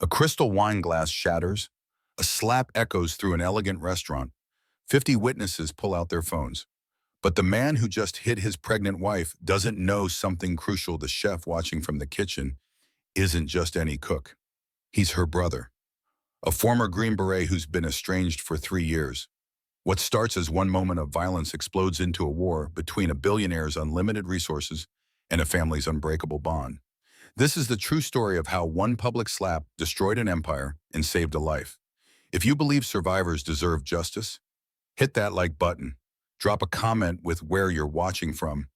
A crystal wine glass shatters. A slap echoes through an elegant restaurant. 50 witnesses pull out their phones. But the man who just hit his pregnant wife doesn't know something crucial. The chef watching from the kitchen isn't just any cook. He's her brother, a former Green Beret who's been estranged for 3 years. What starts as one moment of violence explodes into a war between a billionaire's unlimited resources and a family's unbreakable bond. This is the true story of how one public slap destroyed an empire and saved a life. If you believe survivors deserve justice, hit that like button, drop a comment with where you're watching from,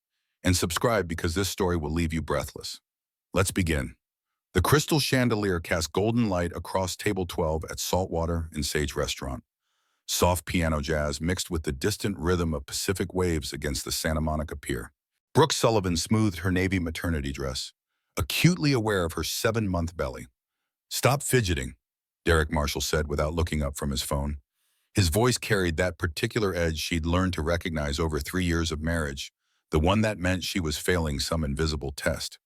and subscribe because this story will leave you breathless. Let's begin. The crystal chandelier casts golden light across table 12 at Saltwater and Sage Restaurant. Soft piano jazz mixed with the distant rhythm of Pacific waves against the Santa Monica Pier. Brooke Sullivan smoothed her navy maternity dress, acutely aware of her 7-month belly. "Stop fidgeting," Derek Marshall said without looking up from his phone. His voice carried that particular edge she'd learned to recognize over 3 years of marriage, the one that meant she was failing some invisible test.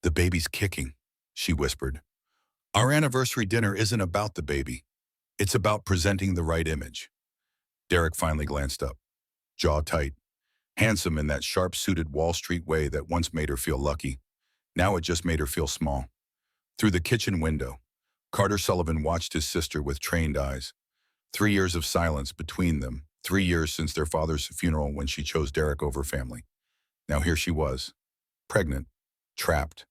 "The baby's kicking," she whispered. "Our anniversary dinner isn't about the baby. It's about presenting the right image." Derek finally glanced up, jaw tight, handsome in that sharp-suited Wall Street way that once made her feel lucky. Now it just made her feel small. Through the kitchen window, Carter Sullivan watched his sister with trained eyes. 3 years of silence between them, 3 years since their father's funeral when she chose Derek over family. Now here she was, pregnant, trapped,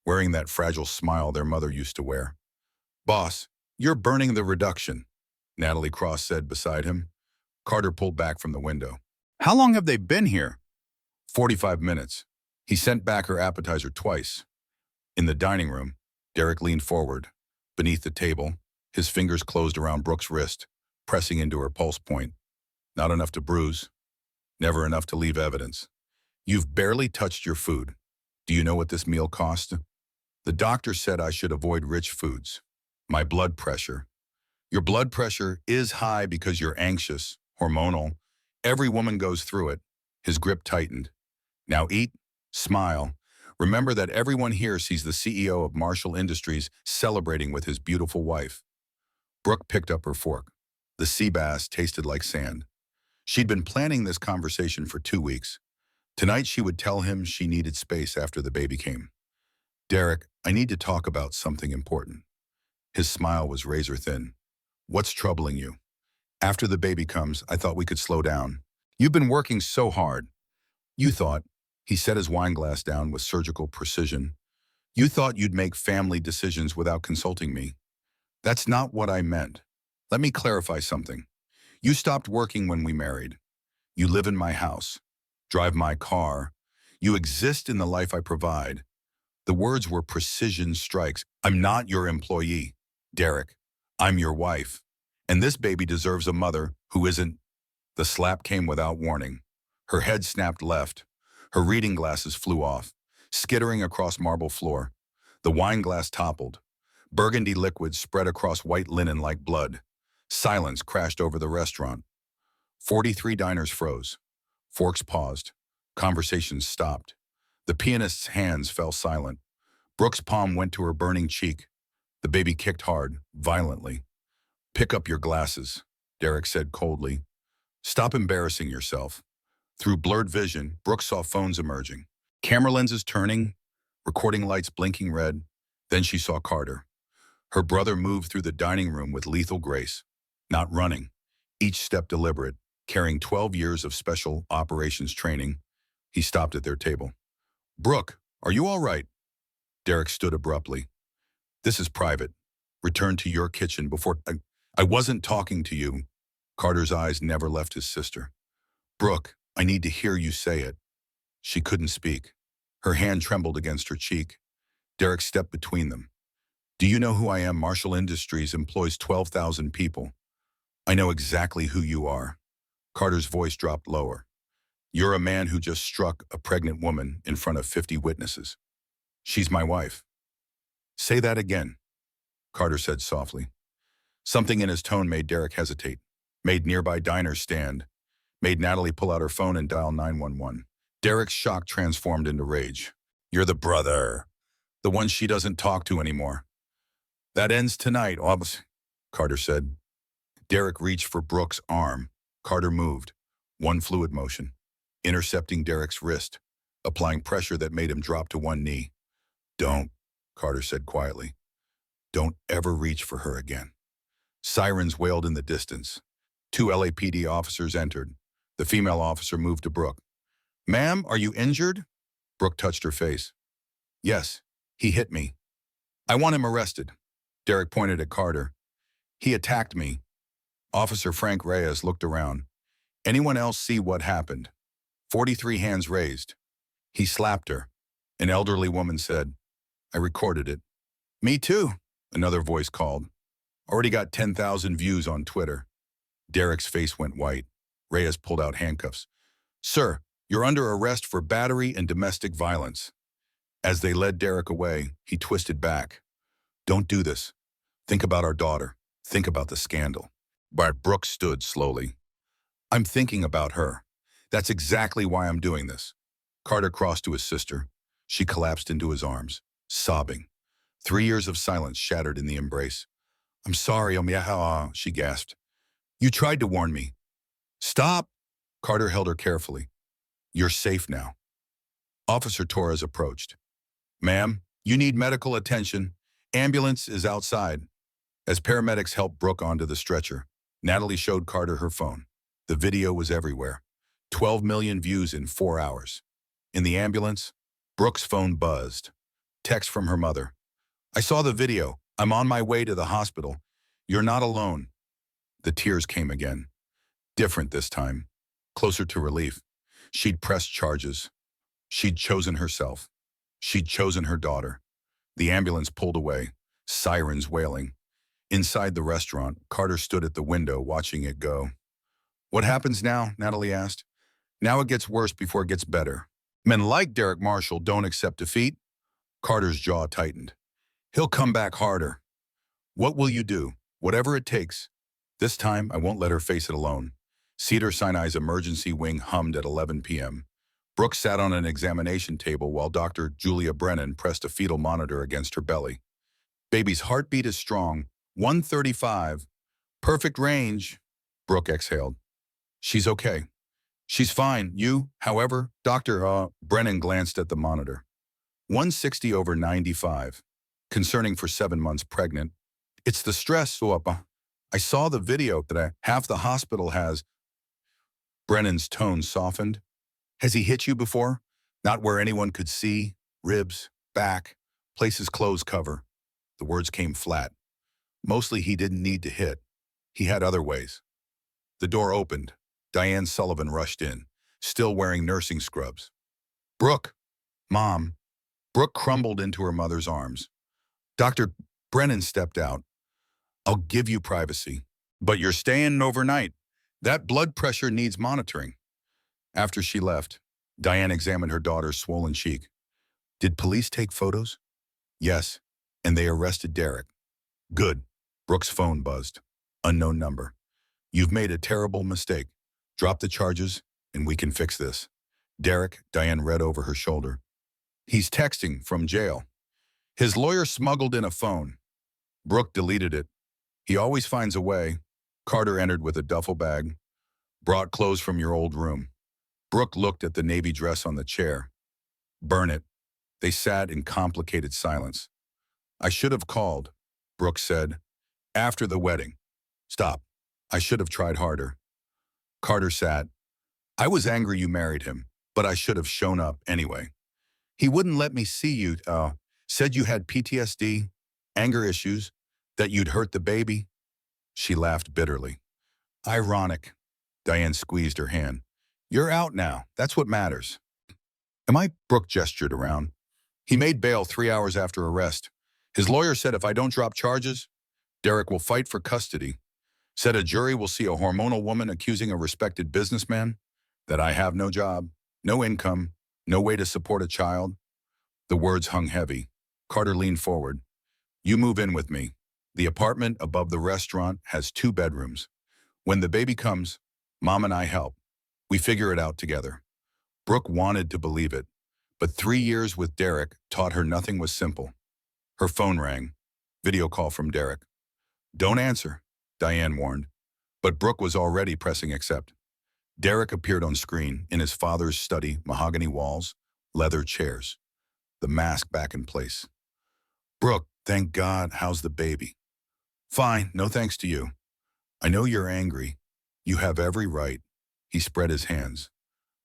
wearing that fragile smile their mother used to wear. "Boss, you're burning the reduction," Natalie Cross said beside him. Carter pulled back from the window. "How long have they been here?" 45 minutes. He sent back her appetizer twice. In the dining room, Derek leaned forward, beneath the table, his fingers closed around Brooke's wrist, pressing into her pulse point. Not enough to bruise, never enough to leave evidence. "You've barely touched your food. Do you know what this meal cost?" "The doctor said I should avoid rich foods." "My blood pressure." "Your blood pressure is high because you're anxious, hormonal. Every woman goes through it." His grip tightened. "Now eat, smile. Remember that everyone here sees the CEO of Marshall Industries celebrating with his beautiful wife." Brooke picked up her fork. The sea bass tasted like sand. She'd been planning this conversation for 2 weeks. Tonight she would tell him she needed space after the baby came. "Derek, I need to talk about something important." His smile was razor thin. "What's troubling you?" "After the baby comes, I thought we could slow down. You've been working so hard." "You thought," he set his wine glass down with surgical precision, "you thought you'd make family decisions without consulting me. That's not what I meant. Let me clarify something. You stopped working when we married. You live in my house, drive my car. You exist in the life I provide." The words were precision strikes. "I'm not your employee, Derek. I'm your wife. And this baby deserves a mother who isn't." The slap came without warning. Her head snapped left. Her reading glasses flew off, skittering across marble floor. The wine glass toppled. Burgundy liquid spread across white linen like blood. Silence crashed over the restaurant. 43 diners froze. Forks paused. Conversations stopped. The pianist's hands fell silent. Brooke's palm went to her burning cheek. The baby kicked hard, violently. "Pick up your glasses," Derek said coldly. "Stop embarrassing yourself." Through blurred vision, Brooke saw phones emerging. Camera lenses turning, recording lights blinking red. Then she saw Carter. Her brother moved through the dining room with lethal grace. Not running, each step deliberate, carrying 12 years of special operations training. He stopped at their table. "Brooke, are you all right?" Derek stood abruptly. "This is private. Return to your kitchen before—" I wasn't talking to you." Carter's eyes never left his sister. "Brooke, I need to hear you say it." She couldn't speak. Her hand trembled against her cheek. Derek stepped between them. "Do you know who I am? Marshall Industries employs 12,000 people. I know exactly who you are." Carter's voice dropped lower. "You're a man who just struck a pregnant woman in front of 50 witnesses. She's my wife." "Say that again," Carter said softly. Something in his tone made Derek hesitate, made nearby diners stand, made Natalie pull out her phone and dial 911. Derek's shock transformed into rage. "You're the brother, the one she doesn't talk to anymore." That ends tonight, obviously, Carter said. Derek reached for Brooke's arm. Carter moved, one fluid motion, intercepting Derek's wrist, applying pressure that made him drop to one knee. Don't, Carter said quietly. Don't ever reach for her again. Sirens wailed in the distance. Two LAPD officers entered. The female officer moved to Brooke. Ma'am, are you injured? Brooke touched her face. Yes, he hit me. I want him arrested. Derek pointed at Carter. He attacked me. Officer Frank Reyes looked around. Anyone else see what happened? 43 hands raised. He slapped her. An elderly woman said, I recorded it. Me too, another voice called. Already got 10,000 views on Twitter. Derek's face went white. Reyes pulled out handcuffs. Sir, you're under arrest for battery and domestic violence. As they led Derek away, he twisted back. Don't do this. Think about our daughter. Think about the scandal. But Brooke stood slowly. I'm thinking about her. That's exactly why I'm doing this. Carter crossed to his sister. She collapsed into his arms, sobbing. 3 years of silence shattered in the embrace. I'm sorry, she gasped. You tried to warn me. Stop! Carter held her carefully. You're safe now. Officer Torres approached. Ma'am, you need medical attention. Ambulance is outside. As paramedics helped Brooke onto the stretcher, Natalie showed Carter her phone. The video was everywhere. 12 million views in 4 hours. In the ambulance, Brooke's phone buzzed. Text from her mother. I saw the video. I'm on my way to the hospital. You're not alone. The tears came again. Different this time. Closer to relief. She'd pressed charges. She'd chosen herself. She'd chosen her daughter. The ambulance pulled away, sirens wailing. Inside the restaurant, Carter stood at the window watching it go. What happens now? Natalie asked. Now it gets worse before it gets better. Men like Derek Marshall don't accept defeat. Carter's jaw tightened. He'll come back harder. What will you do? Whatever it takes. This time, I won't let her face it alone. Cedars-Sinai's emergency wing hummed at 11 p.m. Brooke sat on an examination table while Dr. Julia Brennan pressed a fetal monitor against her belly. Baby's heartbeat is strong. 135. Perfect range. Brooke exhaled. She's okay. She's fine. You, however, Dr. Brennan glanced at the monitor. 160 over 95. Concerning for 7 months pregnant. It's the stress, I saw the video that half the hospital has. Brennan's tone softened. Has he hit you before? Not where anyone could see. Ribs, back, places clothes cover. The words came flat. Mostly he didn't need to hit. He had other ways. The door opened. Diane Sullivan rushed in, still wearing nursing scrubs. Brooke, Mom. Brooke crumbled into her mother's arms. Dr. Brennan stepped out. I'll give you privacy, but you're staying overnight. That blood pressure needs monitoring. After she left, Diane examined her daughter's swollen cheek. Did police take photos? Yes, and they arrested Derek. Good. Brooke's phone buzzed. Unknown number. You've made a terrible mistake. Drop the charges, and we can fix this. Derek, Diane read over her shoulder. He's texting from jail. His lawyer smuggled in a phone. Brooke deleted it. He always finds a way. Carter entered with a duffel bag. Brought clothes from your old room. Brooke looked at the navy dress on the chair. Burn it. They sat in complicated silence. I should have called, Brooke said. After the wedding. Stop. I should have tried harder. Carter sat. I was angry you married him, but I should have shown up anyway. He wouldn't let me see you, said you had PTSD, anger issues, that you'd hurt the baby. She laughed bitterly. Ironic. Diane squeezed her hand. You're out now. That's what matters. Am I? Brooke gestured around. He made bail 3 hours after arrest. His lawyer said if I don't drop charges, Derek will fight for custody. Said a jury will see a hormonal woman accusing a respected businessman, that I have no job, no income, no way to support a child. The words hung heavy. Carter leaned forward. You move in with me. The apartment above the restaurant has 2 bedrooms. When the baby comes, Mom and I help. We figure it out together. Brooke wanted to believe it, but 3 years with Derek taught her nothing was simple. Her phone rang. Video call from Derek. Don't answer, Diane warned. But Brooke was already pressing accept. Derek appeared on screen in his father's study, mahogany walls, leather chairs, the mask back in place. Brooke, thank God, how's the baby? Fine, no thanks to you. I know you're angry. You have every right. He spread his hands.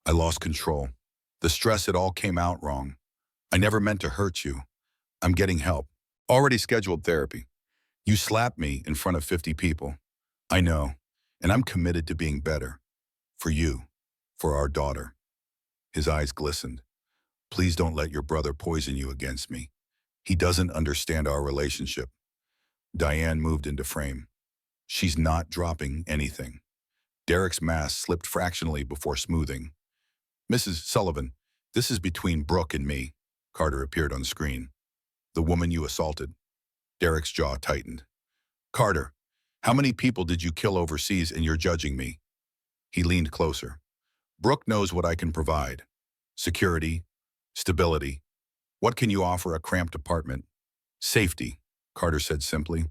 I lost control. The stress, it all came out wrong. I never meant to hurt you. I'm getting help. Already scheduled therapy. You slapped me in front of 50 people. I know, and I'm committed to being better. For you, for our daughter. His eyes glistened. Please don't let your brother poison you against me. He doesn't understand our relationship. Diane moved into frame. She's not dropping anything. Derek's mask slipped fractionally before smoothing. Mrs. Sullivan, this is between Brooke and me. Carter appeared on screen. The woman you assaulted. Derek's jaw tightened. Carter, how many people did you kill overseas and you're judging me? He leaned closer. Brooke knows what I can provide. Security, stability. What can you offer a cramped apartment? Safety, Carter said simply.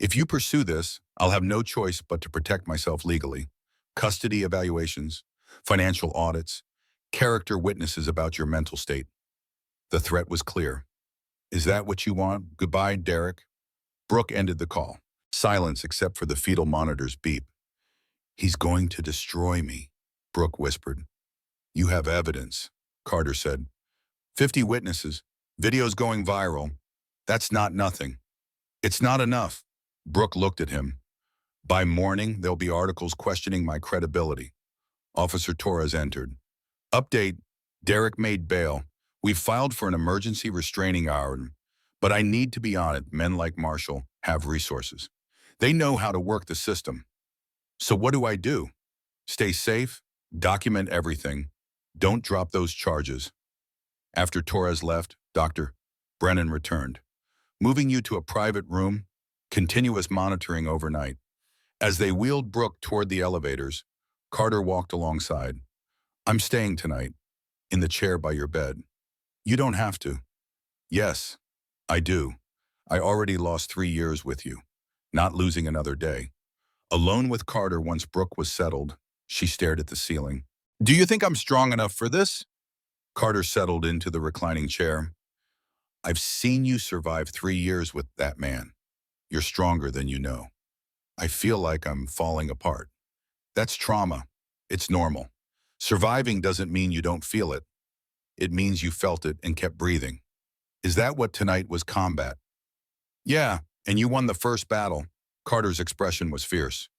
If you pursue this, I'll have no choice but to protect myself legally. Custody evaluations, financial audits, character witnesses about your mental state. The threat was clear. Is that what you want? Goodbye, Derek. Brooke ended the call. Silence except for the fetal monitor's beep. He's going to destroy me, Brooke whispered. You have evidence, Carter said. 50 witnesses, videos going viral. That's not nothing. It's not enough. Brooke looked at him. By morning, there'll be articles questioning my credibility. Officer Torres entered. Update, Derek made bail. We've filed for an emergency restraining order, but I need to be on it. Men like Marshall have resources. They know how to work the system. So what do I do? Stay safe, document everything. Don't drop those charges. After Torres left, Dr. Brennan returned. Moving you to a private room, continuous monitoring overnight. As they wheeled Brooke toward the elevators, Carter walked alongside. I'm staying tonight, in the chair by your bed. You don't have to. Yes, I do. I already lost 3 years with you, not losing another day. Alone with Carter once Brooke was settled, she stared at the ceiling. Do you think I'm strong enough for this? Carter settled into the reclining chair. I've seen you survive 3 years with that man. You're stronger than you know. I feel like I'm falling apart. That's trauma. It's normal. Surviving doesn't mean you don't feel it. It means you felt it and kept breathing. Is that what tonight was, combat? Yeah, and you won the first battle. Carter's expression was fierce.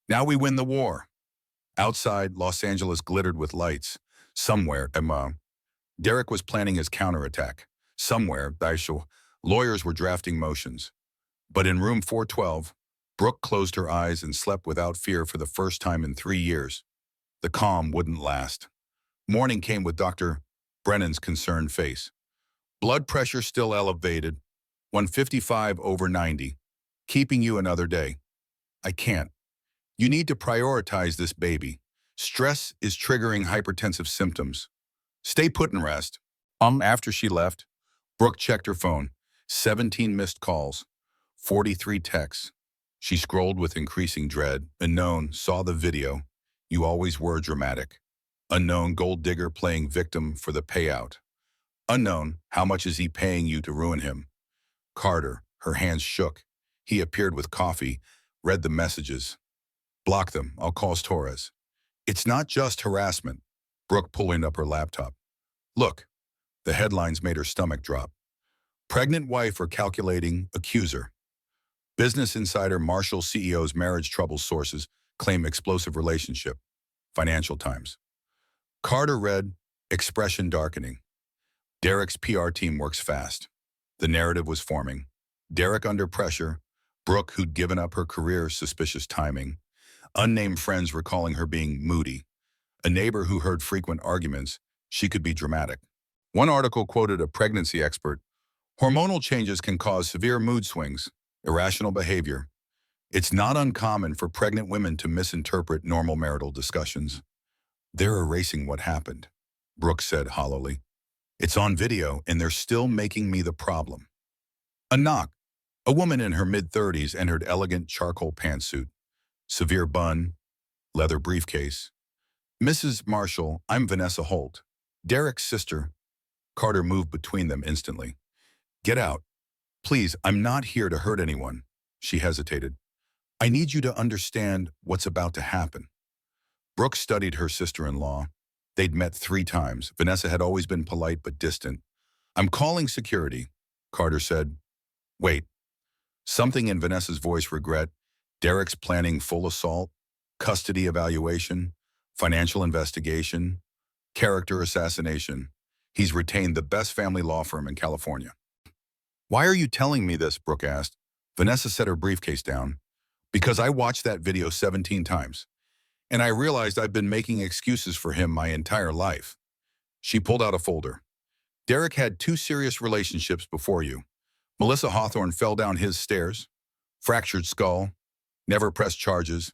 Now we win the war. Outside, Los Angeles glittered with lights. Somewhere, Derek was planning his counterattack. Somewhere, Daisho, lawyers were drafting motions. But in room 412, Brooke closed her eyes and slept without fear for the first time in 3 years. The calm wouldn't last. Morning came with Dr. Brennan's concerned face. Blood pressure still elevated, 155/90, keeping you another day. I can't. You need to prioritize this baby. Stress is triggering hypertensive symptoms. Stay put and rest. After she left, Brooke checked her phone. 17 missed calls, 43 texts. She scrolled with increasing dread. Unknown saw the video. You always were dramatic. Unknown gold digger playing victim for the payout. Unknown, how much is he paying you to ruin him? Carter, her hands shook. He appeared with coffee, read the messages. Block them, I'll call Torres. It's not just harassment. Brooke pulling up her laptop. Look, the headlines made her stomach drop. Pregnant wife or calculating accuser. Business Insider Marshall CEO's marriage troubles sources claim explosive relationship. Financial Times. Carter read, expression darkening. Derek's PR team works fast. The narrative was forming. Derek under pressure. Brooke, who'd given up her career, suspicious timing. Unnamed friends recalling her being moody. A neighbor who heard frequent arguments. She could be dramatic. One article quoted a pregnancy expert. Hormonal changes can cause severe mood swings, irrational behavior. It's not uncommon for pregnant women to misinterpret normal marital discussions. They're erasing what happened, Brooke said hollowly. It's on video and they're still making me the problem. A knock. A woman in her mid-30s entered elegant charcoal pantsuit, severe bun, leather briefcase. Mrs. Marshall, I'm Vanessa Holt. Derek's sister. Carter moved between them instantly. Get out. Please, I'm not here to hurt anyone. She hesitated. I need you to understand what's about to happen. Brooke studied her sister-in-law. They'd met 3 times. Vanessa had always been polite but distant. I'm calling security, Carter said. Wait. Something in Vanessa's voice regret. Derek's planning full assault, custody evaluation, financial investigation, character assassination. He's retained the best family law firm in California. Why are you telling me this? Brooke asked. Vanessa set her briefcase down. Because I watched that video 17 times, and I realized I've been making excuses for him my entire life. She pulled out a folder. Derek had 2 serious relationships before you. Melissa Hawthorne fell down his stairs, fractured skull, never pressed charges.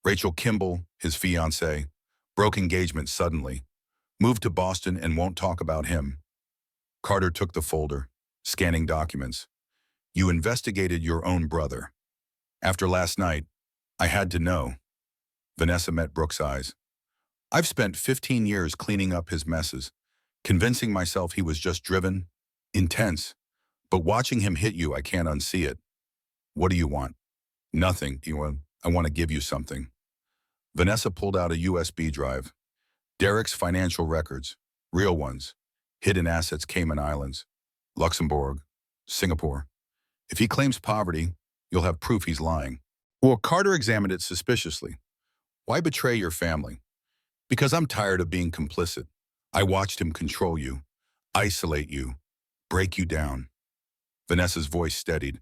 Rachel Kimball, his fiancée, broke engagement suddenly, moved to Boston and won't talk about him. Carter took the folder, scanning documents. You investigated your own brother. After last night, I had to know. Vanessa met Brooke's eyes. I've spent 15 years cleaning up his messes, convincing myself he was just driven, intense. But watching him hit you, I can't unsee it. What do you want? Nothing. I want to give you something. Vanessa pulled out a USB drive. Derek's financial records, real ones, hidden assets Cayman Islands, Luxembourg, Singapore. If he claims poverty, you'll have proof he's lying. Well, Carter examined it suspiciously. Why betray your family? Because I'm tired of being complicit. I watched him control you, isolate you, break you down. Vanessa's voice steadied.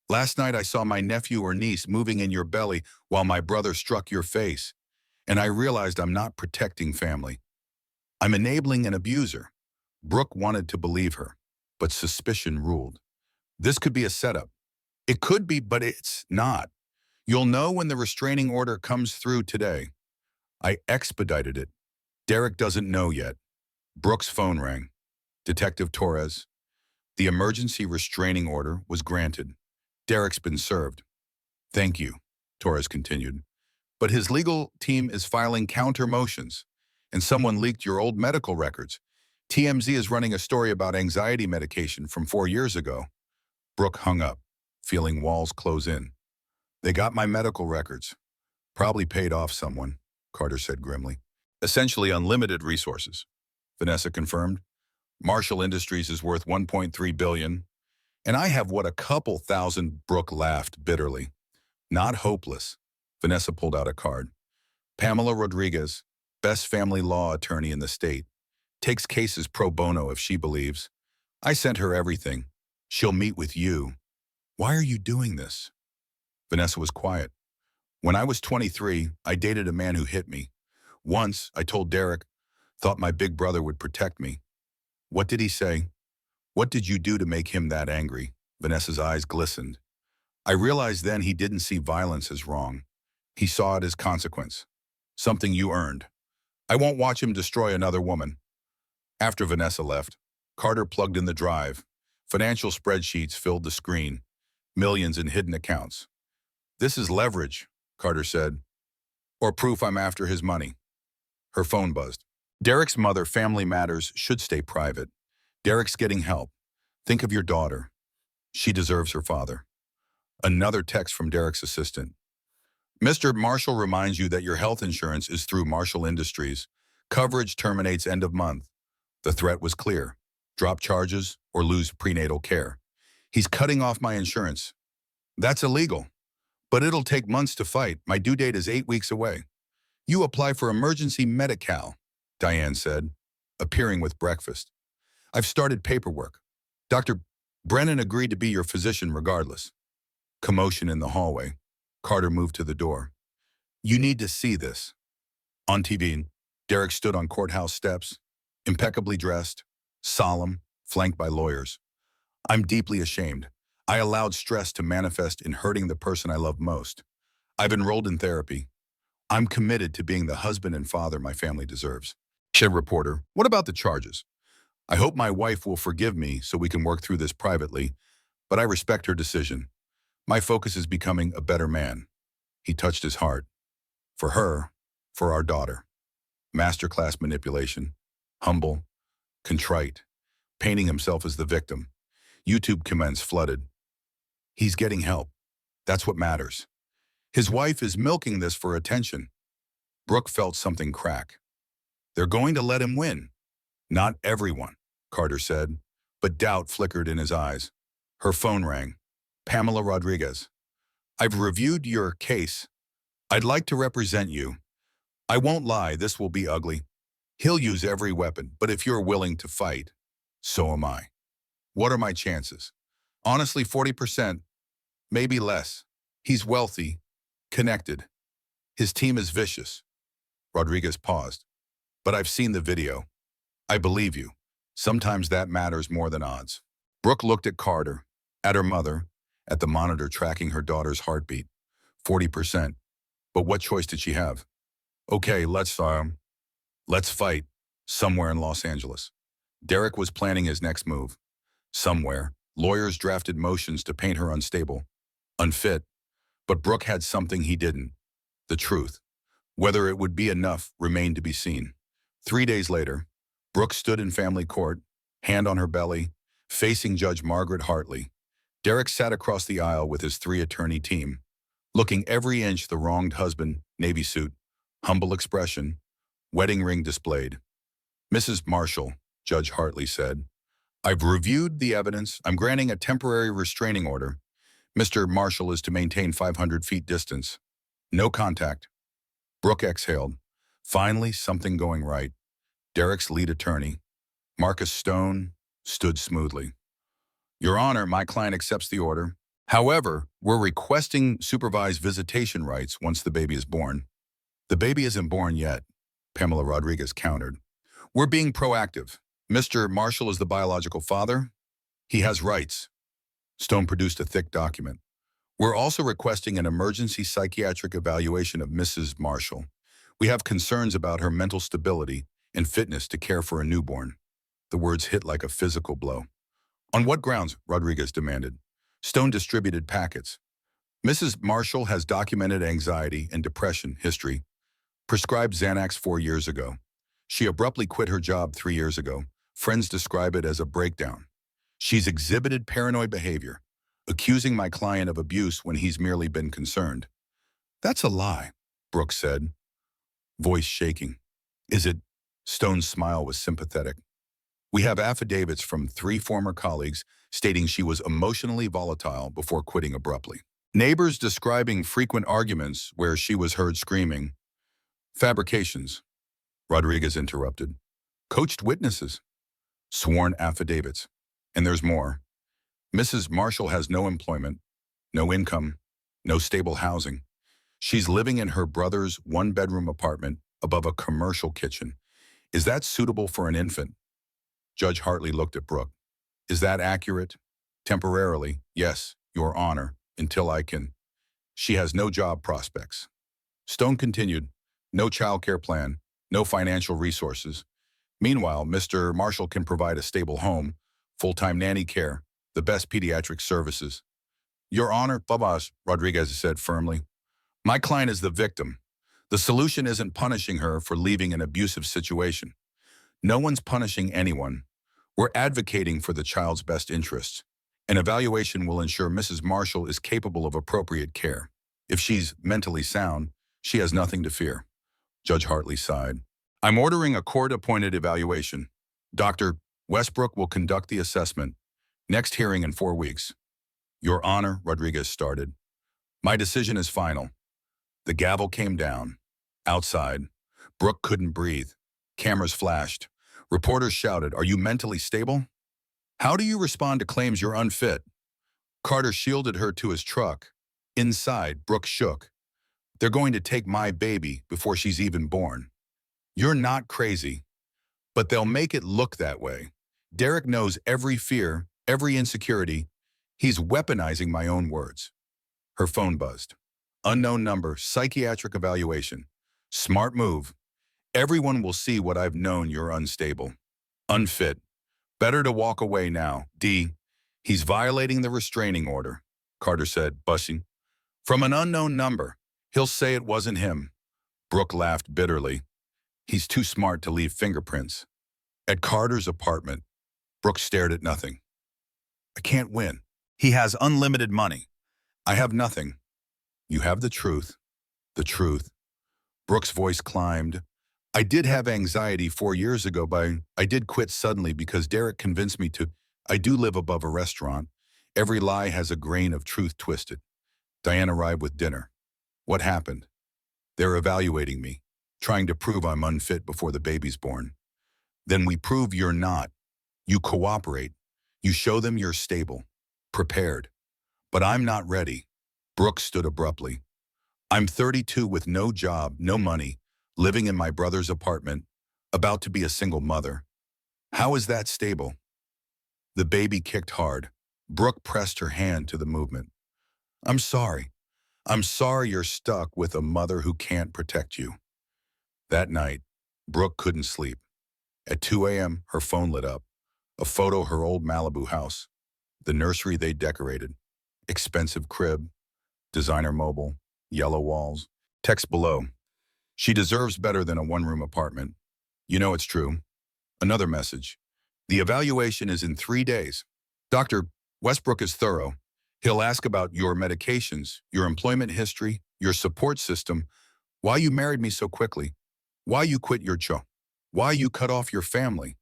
Last night I saw my nephew or niece moving in your belly while my brother struck your face, and I realized I'm not protecting family. I'm enabling an abuser. Brooke wanted to believe her, but suspicion ruled. This could be a setup. It could be, but it's not. You'll know when the restraining order comes through today. I expedited it. Derek doesn't know yet. Brooke's phone rang. Detective Torres. The emergency restraining order was granted. Derek's been served. Thank you, Torres continued. But his legal team is filing counter motions, and someone leaked your old medical records. TMZ is running a story about anxiety medication from 4 years ago. Brooke hung up, feeling walls close in. They got my medical records. Probably paid off someone, Carter said grimly. Essentially unlimited resources, Vanessa confirmed. Marshall Industries is worth $1.3 billion, and I have what, a couple thousand. Brooke laughed bitterly. Not hopeless. Vanessa pulled out a card. Pamela Rodriguez, best family law attorney in the state. Takes cases pro bono if she believes. I sent her everything. She'll meet with you. Why are you doing this? Vanessa was quiet. When I was 23, I dated a man who hit me. Once, I told Derek, thought my big brother would protect me. What did he say? What did you do to make him that angry? Vanessa's eyes glistened. I realized then he didn't see violence as wrong. He saw it as consequence. Something you earned. I won't watch him destroy another woman. After Vanessa left, Carter plugged in the drive. Financial spreadsheets filled the screen. Millions in hidden accounts. This is leverage, Carter said. Or proof I'm after his money. Her phone buzzed. Derek's mother, family matters should stay private. Derek's getting help. Think of your daughter. She deserves her father. Another text from Derek's assistant. Mr. Marshall reminds you that your health insurance is through Marshall Industries. Coverage terminates end of month. The threat was clear. Drop charges or lose prenatal care. He's cutting off my insurance. That's illegal. But it'll take months to fight. My due date is 8 weeks away. You apply for emergency Medi-Cal, Diane said, appearing with breakfast. I've started paperwork. Dr. Brennan agreed to be your physician regardless. Commotion in the hallway. Carter moved to the door. You need to see this. On TV, Derek stood on courthouse steps, impeccably dressed, solemn, flanked by lawyers. I'm deeply ashamed. I allowed stress to manifest in hurting the person I love most. I've enrolled in therapy. I'm committed to being the husband and father my family deserves. Said reporter, what about the charges? I hope my wife will forgive me so we can work through this privately, but I respect her decision. My focus is becoming a better man. He touched his heart. For her, for our daughter. Masterclass manipulation. Humble, contrite, painting himself as the victim. YouTube comments flooded. He's getting help. That's what matters. His wife is milking this for attention. Brooke felt something crack. They're going to let him win. Not everyone, Carter said, but doubt flickered in his eyes. Her phone rang. Pamela Rodriguez. I've reviewed your case. I'd like to represent you. I won't lie, this will be ugly. He'll use every weapon, but if you're willing to fight, so am I. What are my chances? Honestly, 40%, maybe less. He's wealthy, connected. His team is vicious. Rodriguez paused. But I've seen the video. I believe you. Sometimes that matters more than odds. Brooke looked at Carter, at her mother, at the monitor tracking her daughter's heartbeat. 40%. But what choice did she have? Okay, let's fight. Somewhere in Los Angeles. Derek was planning his next move. Somewhere, lawyers drafted motions to paint her unstable, unfit. But Brooke had something he didn't. The truth. Whether it would be enough remained to be seen. 3 days later, Brooke stood in family court, hand on her belly, facing Judge Margaret Hartley. Derek sat across the aisle with his 3-attorney team, looking every inch the wronged husband, navy suit, humble expression, wedding ring displayed. Mrs. Marshall, Judge Hartley said, I've reviewed the evidence. I'm granting a temporary restraining order. Mr. Marshall is to maintain 500 feet distance. No contact. Brooke exhaled. Finally, something going right. Derek's lead attorney, Marcus Stone, stood smoothly. Your Honor, my client accepts the order. However, we're requesting supervised visitation rights once the baby is born. The baby isn't born yet, Pamela Rodriguez countered. We're being proactive. Mr. Marshall is the biological father. He has rights. Stone produced a thick document. We're also requesting an emergency psychiatric evaluation of Mrs. Marshall. We have concerns about her mental stability and fitness to care for a newborn. The words hit like a physical blow. On what grounds? Rodriguez demanded. Stone distributed packets. Mrs. Marshall has documented anxiety and depression history. Prescribed Xanax 4 years ago. She abruptly quit her job 3 years ago. Friends describe it as a breakdown. She's exhibited paranoid behavior, accusing my client of abuse when he's merely been concerned. That's a lie, Brooke said, voice shaking. Is it? Stone's smile was sympathetic. We have affidavits from 3 former colleagues stating she was emotionally volatile before quitting abruptly. Neighbors describing frequent arguments where she was heard screaming. Fabrications, Rodriguez interrupted. Coached witnesses. Sworn affidavits. And there's more. Mrs. Marshall has no employment, no income, no stable housing. She's living in her brother's 1-bedroom apartment above a commercial kitchen. Is that suitable for an infant? Judge Hartley looked at Brooke. Is that accurate? Temporarily, yes, Your Honor, until I can. She has no job prospects. Stone continued, no child care plan, no financial resources. Meanwhile, Mr. Marshall can provide a stable home, full-time nanny care, the best pediatric services. Your Honor, Babas, Rodriguez said firmly. My client is the victim. The solution isn't punishing her for leaving an abusive situation. No one's punishing anyone. We're advocating for the child's best interests. An evaluation will ensure Mrs. Marshall is capable of appropriate care. If she's mentally sound, she has nothing to fear. Judge Hartley sighed. I'm ordering a court-appointed evaluation. Dr. Westbrook will conduct the assessment. Next hearing in 4 weeks. Your Honor, Rodriguez started. My decision is final. The gavel came down. Outside, Brooke couldn't breathe. Cameras flashed. Reporters shouted, are you mentally stable? How do you respond to claims you're unfit? Carter shielded her to his truck. Inside, Brooke shook. They're going to take my baby before she's even born. You're not crazy, but they'll make it look that way. Derek knows every fear, every insecurity. He's weaponizing my own words. Her phone buzzed. Unknown number, psychiatric evaluation. Smart move. Everyone will see what I've known you're unstable. Unfit. Better to walk away now. D. He's violating the restraining order. Carter said, buzzing. From an unknown number. He'll say it wasn't him. Brooke laughed bitterly. He's too smart to leave fingerprints. At Carter's apartment, Brooke stared at nothing. I can't win. He has unlimited money. I have nothing. You have the truth. The truth. Brooke's voice climbed. I did have anxiety 4 years ago, but I did quit suddenly because Derek convinced me to. I do live above a restaurant. Every lie has a grain of truth twisted. Diane arrived with dinner. What happened? They're evaluating me, trying to prove I'm unfit before the baby's born. Then we prove you're not. You cooperate. You show them you're stable, prepared. But I'm not ready. Brooke stood abruptly. I'm 32 with no job, no money, living in my brother's apartment, about to be a single mother. How is that stable? The baby kicked hard. Brooke pressed her hand to the movement. I'm sorry. I'm sorry you're stuck with a mother who can't protect you. That night, Brooke couldn't sleep. At 2 a.m., her phone lit up. A photo of her old Malibu house, the nursery they decorated, expensive crib, designer mobile, yellow walls. Text below. She deserves better than a one-room apartment. You know it's true. Another message. The evaluation is in 3 days. Dr. Westbrook is thorough. He'll ask about your medications, your employment history, your support system, why you married me so quickly, why you quit your job, why you cut off your family.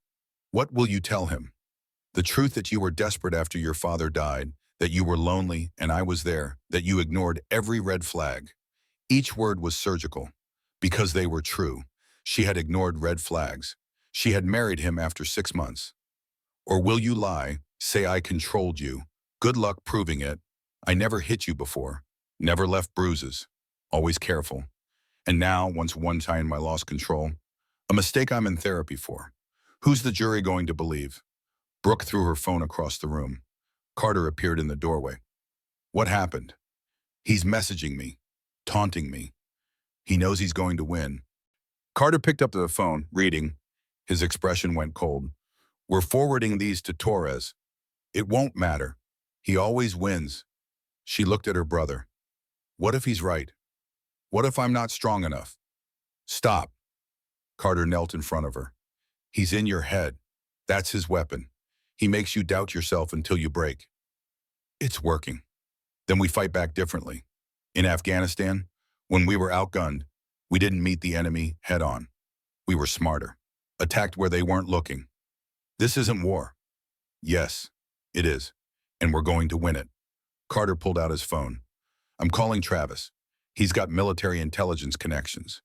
What will you tell him? The truth that you were desperate after your father died, that you were lonely and I was there, that you ignored every red flag. Each word was surgical, because they were true. She had ignored red flags. She had married him after 6 months. Or will you lie, say I controlled you? Good luck proving it. I never hit you before, never left bruises, always careful. And now, once one time I lost control, a mistake I'm in therapy for. Who's the jury going to believe? Brooke threw her phone across the room. Carter appeared in the doorway. What happened? He's messaging me, taunting me. He knows he's going to win. Carter picked up the phone, reading. His expression went cold. We're forwarding these to Torres. It won't matter. He always wins. She looked at her brother. What if he's right? What if I'm not strong enough? Stop. Carter knelt in front of her. He's in your head. That's his weapon. He makes you doubt yourself until you break. It's working. Then we fight back differently. In Afghanistan, when we were outgunned, we didn't meet the enemy head on. We were smarter, attacked where they weren't looking. This isn't war. Yes, it is, and we're going to win it. Carter pulled out his phone. I'm calling Travis. He's got military intelligence connections.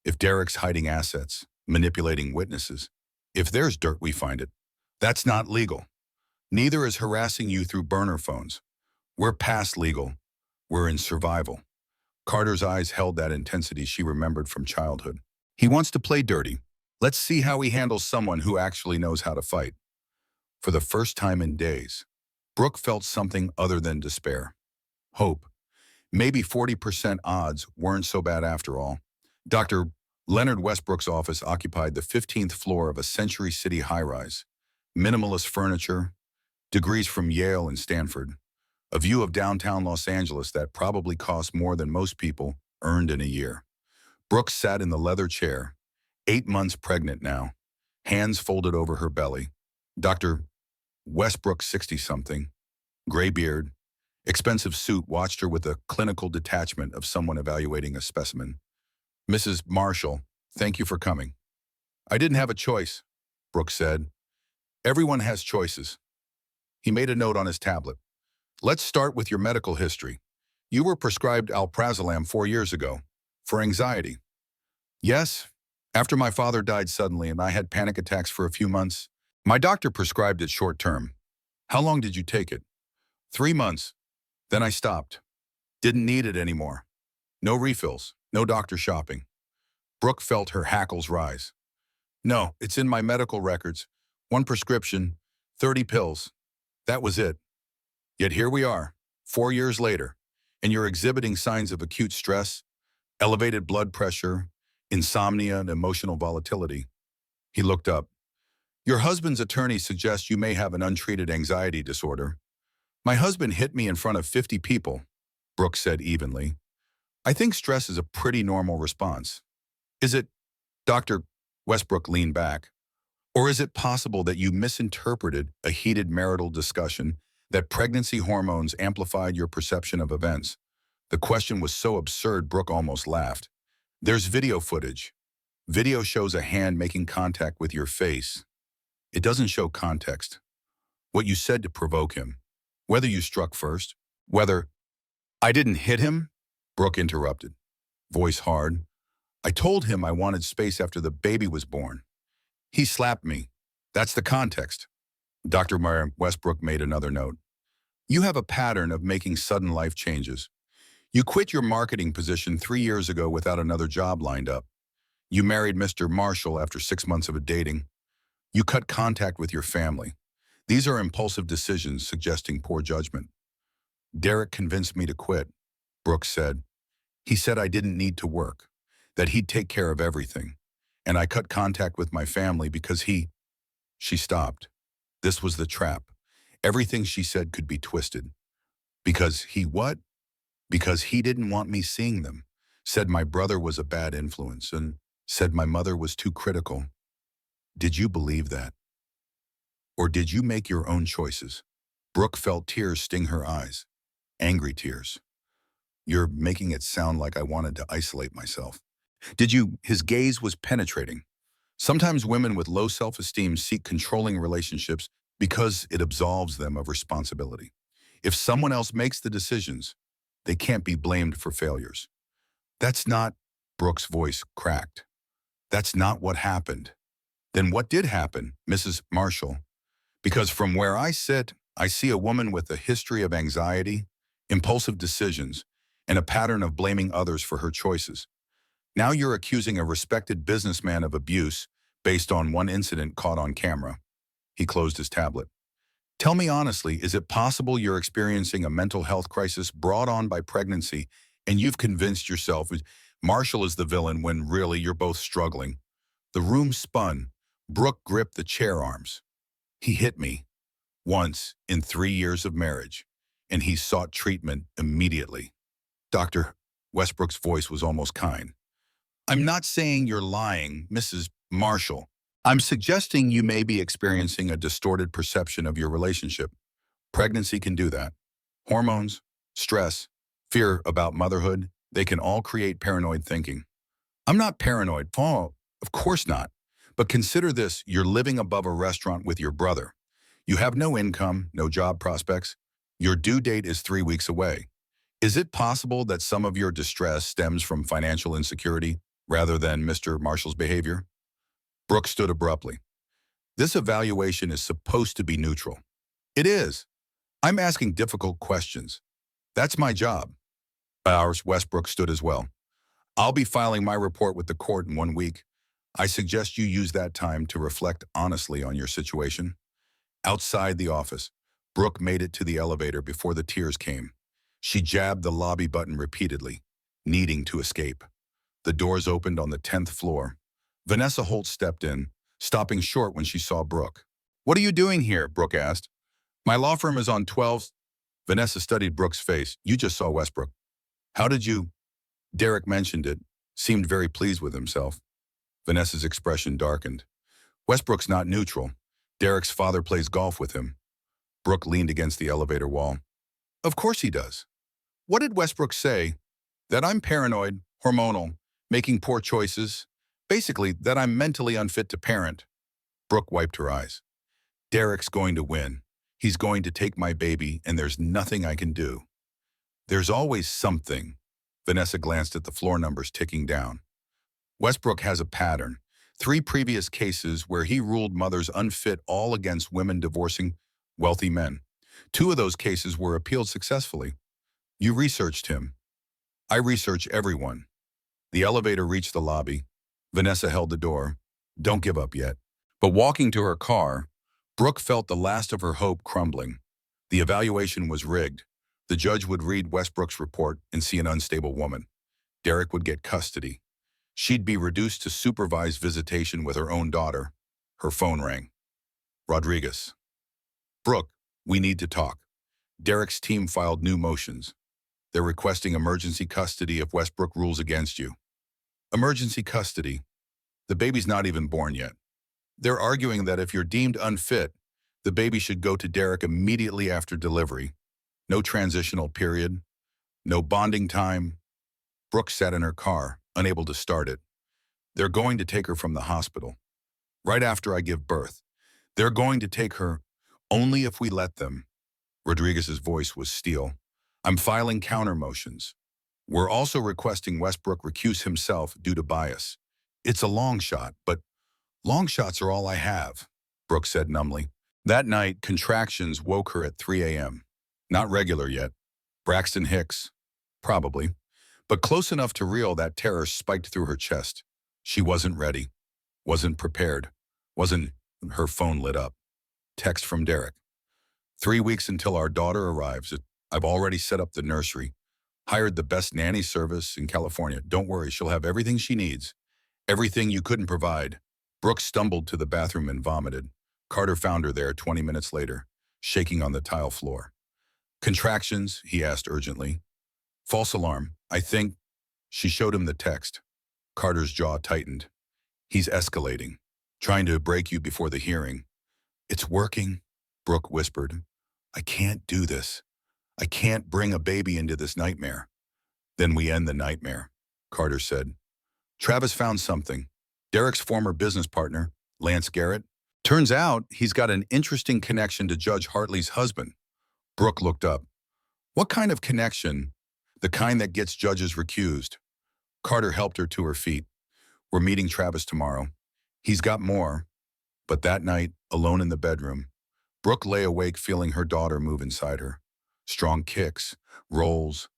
If Derek's hiding assets, manipulating witnesses, if there's dirt, we find it. That's not legal. Neither is harassing you through burner phones. We're past legal. We're in survival. Carter's eyes held that intensity she remembered from childhood. He wants to play dirty. Let's see how he handles someone who actually knows how to fight. For the first time in days, Brooke felt something other than despair. Hope. Maybe 40% odds weren't so bad after all. Dr. Leonard Westbrook's office occupied the 15th floor of a Century City high-rise. Minimalist furniture, degrees from Yale and Stanford, a view of downtown Los Angeles that probably cost more than most people earned in a year. Brooke sat in the leather chair, 8 months pregnant now, hands folded over her belly. Dr. Westbrook, 60-something, gray beard, expensive suit, watched her with the clinical detachment of someone evaluating a specimen. Mrs. Marshall, thank you for coming. I didn't have a choice, Brooke said. Everyone has choices. He made a note on his tablet. Let's start with your medical history. You were prescribed alprazolam 4 years ago for anxiety. Yes, after my father died suddenly and I had panic attacks for a few months, my doctor prescribed it short term. How long did you take it? 3 months. Then I stopped. Didn't need it anymore. No refills, no doctor shopping. Brooke felt her hackles rise. No, it's in my medical records. 1 prescription, 30 pills. That was it. Yet here we are, 4 years later, and you're exhibiting signs of acute stress, elevated blood pressure, insomnia, and emotional volatility. He looked up. Your husband's attorney suggests you may have an untreated anxiety disorder. My husband hit me in front of 50 people, Brooke said evenly. I think stress is a pretty normal response. Is it, Dr. Westbrook leaned back, or is it possible that you misinterpreted a heated marital discussion, that pregnancy hormones amplified your perception of events? The question was so absurd Brooke almost laughed. There's video footage. Video shows a hand making contact with your face. It doesn't show context. What you said to provoke him. Whether you struck first. Whether I didn't hit him, Brooke interrupted, voice hard. I told him I wanted space after the baby was born. He slapped me. That's the context. Dr. Westbrook made another note. You have a pattern of making sudden life changes. You quit your marketing position 3 years ago without another job lined up. You married Mr. Marshall after 6 months of dating. You cut contact with your family. These are impulsive decisions suggesting poor judgment. Derek convinced me to quit, Brooks said. He said I didn't need to work, that he'd take care of everything. And I cut contact with my family because She stopped. This was the trap. Everything she said could be twisted. Because he what? Because he didn't want me seeing them. Said my brother was a bad influence and said my mother was too critical. Did you believe that? Or did you make your own choices? Brooke felt tears sting her eyes. Angry tears. You're making it sound like I wanted to isolate myself. Did you? His gaze was penetrating. Sometimes women with low self-esteem seek controlling relationships because it absolves them of responsibility. If someone else makes the decisions, they can't be blamed for failures. That's not, Brooke's voice cracked. That's not what happened. Then what did happen, Mrs. Marshall? Because from where I sit, I see a woman with a history of anxiety, impulsive decisions, and a pattern of blaming others for her choices. Now you're accusing a respected businessman of abuse based on one incident caught on camera. He closed his tablet. Tell me honestly, is it possible you're experiencing a mental health crisis brought on by pregnancy and you've convinced yourself Marshall is the villain when really you're both struggling? The room spun. Brooke gripped the chair arms. He hit me. Once in 3 years of marriage. And he sought treatment immediately. Dr. Westbrook's voice was almost kind. I'm not saying you're lying, Mrs. Marshall. I'm suggesting you may be experiencing a distorted perception of your relationship. Pregnancy can do that. Hormones, stress, fear about motherhood, they can all create paranoid thinking. I'm not paranoid. Oh, of course not. But consider this, you're living above a restaurant with your brother. You have no income, no job prospects. Your due date is 3 weeks away. Is it possible that some of your distress stems from financial insecurity rather than Mr. Marshall's behavior? Brooke stood abruptly. This evaluation is supposed to be neutral. It is. I'm asking difficult questions. That's my job. Westbrook stood as well. I'll be filing my report with the court in 1 week. I suggest you use that time to reflect honestly on your situation. Outside the office, Brooke made it to the elevator before the tears came. She jabbed the lobby button repeatedly, needing to escape. The doors opened on the 10th floor. Vanessa Holt stepped in, stopping short when she saw Brooke. What are you doing here? Brooke asked. My law firm is on 12th. Vanessa studied Brooke's face. You just saw Westbrook. How did you? Derek mentioned it, seemed very pleased with himself. Vanessa's expression darkened. Westbrook's not neutral. Derek's father plays golf with him. Brooke leaned against the elevator wall. Of course he does. What did Westbrook say? That I'm paranoid, hormonal, making poor choices. Basically, that I'm mentally unfit to parent. Brooke wiped her eyes. Derek's going to win. He's going to take my baby, and there's nothing I can do. There's always something. Vanessa glanced at the floor numbers ticking down. Westbrook has a pattern. 3 previous cases where he ruled mothers unfit, all against women divorcing wealthy men. 2 of those cases were appealed successfully. You researched him. I research everyone. The elevator reached the lobby. Vanessa held the door. Don't give up yet. But walking to her car, Brooke felt the last of her hope crumbling. The evaluation was rigged. The judge would read Westbrook's report and see an unstable woman. Derek would get custody. She'd be reduced to supervised visitation with her own daughter. Her phone rang. Rodriguez. Brooke, we need to talk. Derek's team filed new motions. They're requesting emergency custody if Westbrook rules against you. Emergency custody. The baby's not even born yet. They're arguing that if you're deemed unfit, the baby should go to Derek immediately after delivery. No transitional period, no bonding time. Brooke sat in her car, unable to start it. They're going to take her from the hospital. Right after I give birth. They're going to take her only if we let them. Rodriguez's voice was steel. I'm filing counter motions. We're also requesting Westbrook recuse himself due to bias. It's a long shot, but long shots are all I have, Brooke said numbly. That night, contractions woke her at 3 a.m. Not regular yet. Braxton Hicks? Probably. But close enough to real that terror spiked through her chest. She wasn't ready. Wasn't prepared. Her phone lit up. Text from Derek. 3 weeks until our daughter arrives. I've already set up the nursery. Hired the best nanny service in California. Don't worry, she'll have everything she needs. Everything you couldn't provide. Brooke stumbled to the bathroom and vomited. Carter found her there 20 minutes later, shaking on the tile floor. Contractions, he asked urgently. False alarm, I think. She showed him the text. Carter's jaw tightened. He's escalating, trying to break you before the hearing. It's working, Brooke whispered. I can't do this. I can't bring a baby into this nightmare. Then we end the nightmare, Carter said. Travis found something. Derek's former business partner, Lance Garrett. Turns out he's got an interesting connection to Judge Hartley's husband. Brooke looked up. What kind of connection? The kind that gets judges recused. Carter helped her to her feet. We're meeting Travis tomorrow. He's got more. But that night, alone in the bedroom, Brooke lay awake feeling her daughter move inside her. Strong kicks, rolls,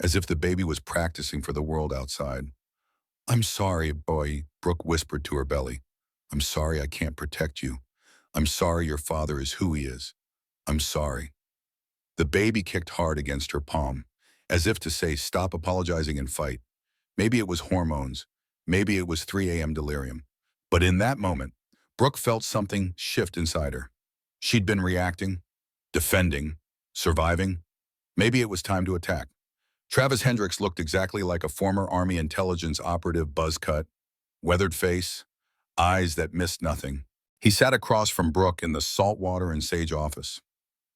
as if the baby was practicing for the world outside. I'm sorry, boy, Brooke whispered to her belly. I'm sorry I can't protect you. I'm sorry your father is who he is. I'm sorry. The baby kicked hard against her palm, as if to say stop apologizing and fight. Maybe it was hormones. Maybe it was 3 a.m. delirium. But in that moment, Brooke felt something shift inside her. She'd been reacting, defending, surviving. Maybe it was time to attack. Travis Hendricks looked exactly like a former Army intelligence operative, buzz cut, weathered face, eyes that missed nothing. He sat across from Brooke in the saltwater and sage office,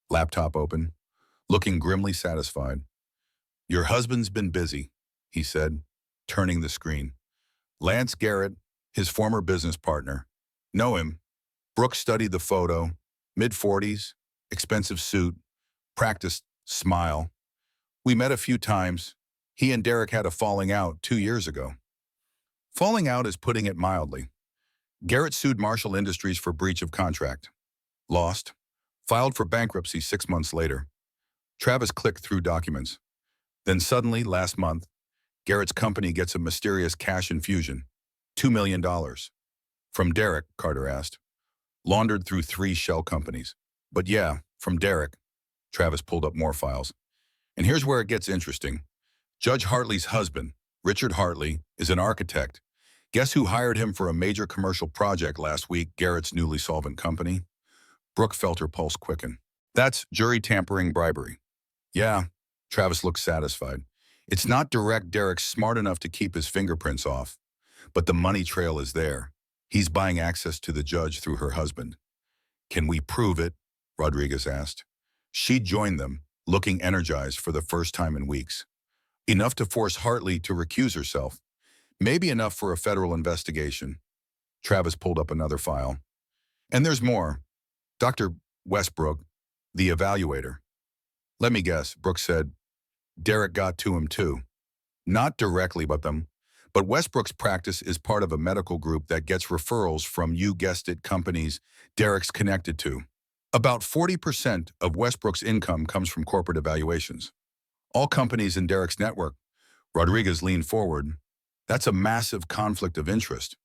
laptop open, looking grimly satisfied. Your husband's been busy, he said, turning the screen. Lance Garrett, his former business partner. Know him. Brooke studied the photo, mid-40s, expensive suit, practiced smile. We met a few times. He and Derek had a falling out 2 years ago. Falling out is putting it mildly. Garrett sued Marshall Industries for breach of contract. Lost. Filed for bankruptcy 6 months later. Travis clicked through documents. Then suddenly, last month, Garrett's company gets a mysterious cash infusion. $2 million. From Derek, Carter asked. Laundered through 3 shell companies. But yeah, from Derek. Travis pulled up more files. And here's where it gets interesting. Judge Hartley's husband, Richard Hartley, is an architect. Guess who hired him for a major commercial project last week, Garrett's newly solvent company? Brooke felt her pulse quicken. That's jury tampering bribery. Yeah, Travis looked satisfied. It's not direct. Derek's smart enough to keep his fingerprints off. But the money trail is there. He's buying access to the judge through her husband. Can we prove it? Rodriguez asked. She joined them, looking energized for the first time in weeks. Enough to force Hartley to recuse herself. Maybe enough for a federal investigation. Travis pulled up another file. And there's more. Dr. Westbrook, the evaluator. Let me guess, Brooke said. Derek got to him too. Not directly but Westbrook's practice is part of a medical group that gets referrals from, you guessed it, companies Derek's connected to. About 40% of Westbrook's income comes from corporate evaluations. All companies in Derek's network. Rodriguez leaned forward. That's a massive conflict of interest.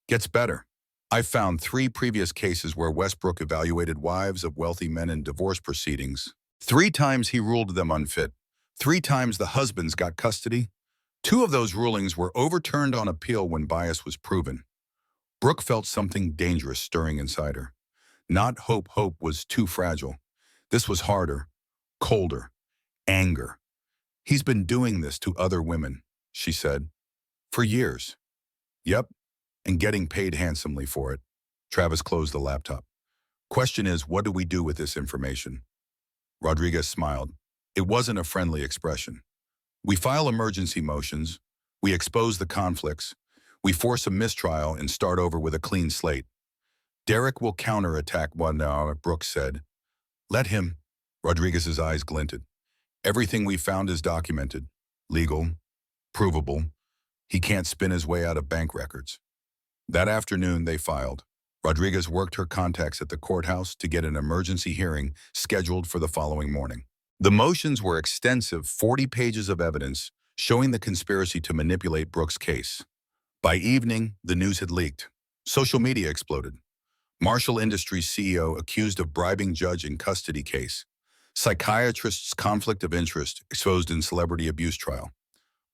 Gets better. I've found 3 previous cases where Westbrook evaluated wives of wealthy men in divorce proceedings. 3 times he ruled them unfit. 3 times the husbands got custody. 2 of those rulings were overturned on appeal when bias was proven. Brooke felt something dangerous stirring inside her. Not hope was too fragile. This was harder. Colder. Anger. He's been doing this to other women, she said. For years. Yep, and getting paid handsomely for it. Travis closed the laptop. Question is, what do we do with this information? Rodriguez smiled. It wasn't a friendly expression. We file emergency motions. We expose the conflicts. We force a mistrial and start over with a clean slate. Derek will counterattack one hour, Brooks said. Let him. Rodriguez's eyes glinted. Everything we found is documented. Legal. Provable. He can't spin his way out of bank records. That afternoon, they filed. Rodriguez worked her contacts at the courthouse to get an emergency hearing scheduled for the following morning. The motions were extensive, 40 pages of evidence showing the conspiracy to manipulate Brooks' case. By evening, the news had leaked. Social media exploded. Marshall Industries CEO accused of bribing judge in custody case. Psychiatrist's conflict of interest exposed in celebrity abuse trial.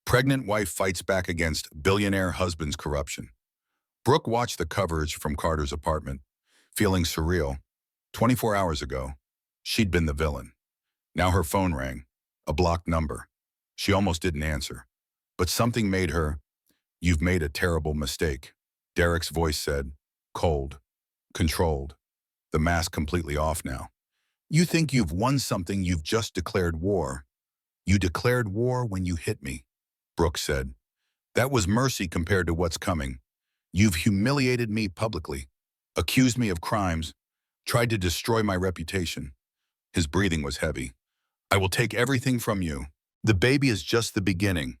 Pregnant wife fights back against billionaire husband's corruption. Brooke watched the coverage from Carter's apartment, feeling surreal. 24 hours ago, she'd been the villain. Now her phone rang, a blocked number. She almost didn't answer. But something made her, "You've made a terrible mistake," Derek's voice said, cold, controlled, the mask completely off now. "You think you've won something, you've just declared war." "You declared war when you hit me," Brooke said. "That was mercy compared to what's coming. You've humiliated me publicly, accused me of crimes, tried to destroy my reputation." His breathing was heavy. "I will take everything from you. The baby is just the beginning.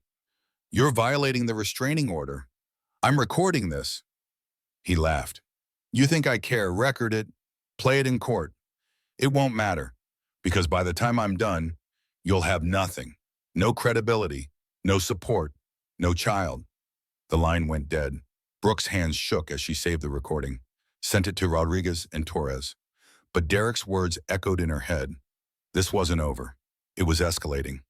You're violating the restraining order. I'm recording this." He laughed. "You think I care? Record it. Play it in court. It won't matter, because by the time I'm done, you'll have nothing. No credibility, no support, no child." The line went dead. Brooke's hands shook as she saved the recording, sent it to Rodriguez and Torres. But Derek's words echoed in her head. This wasn't over. It was escalating.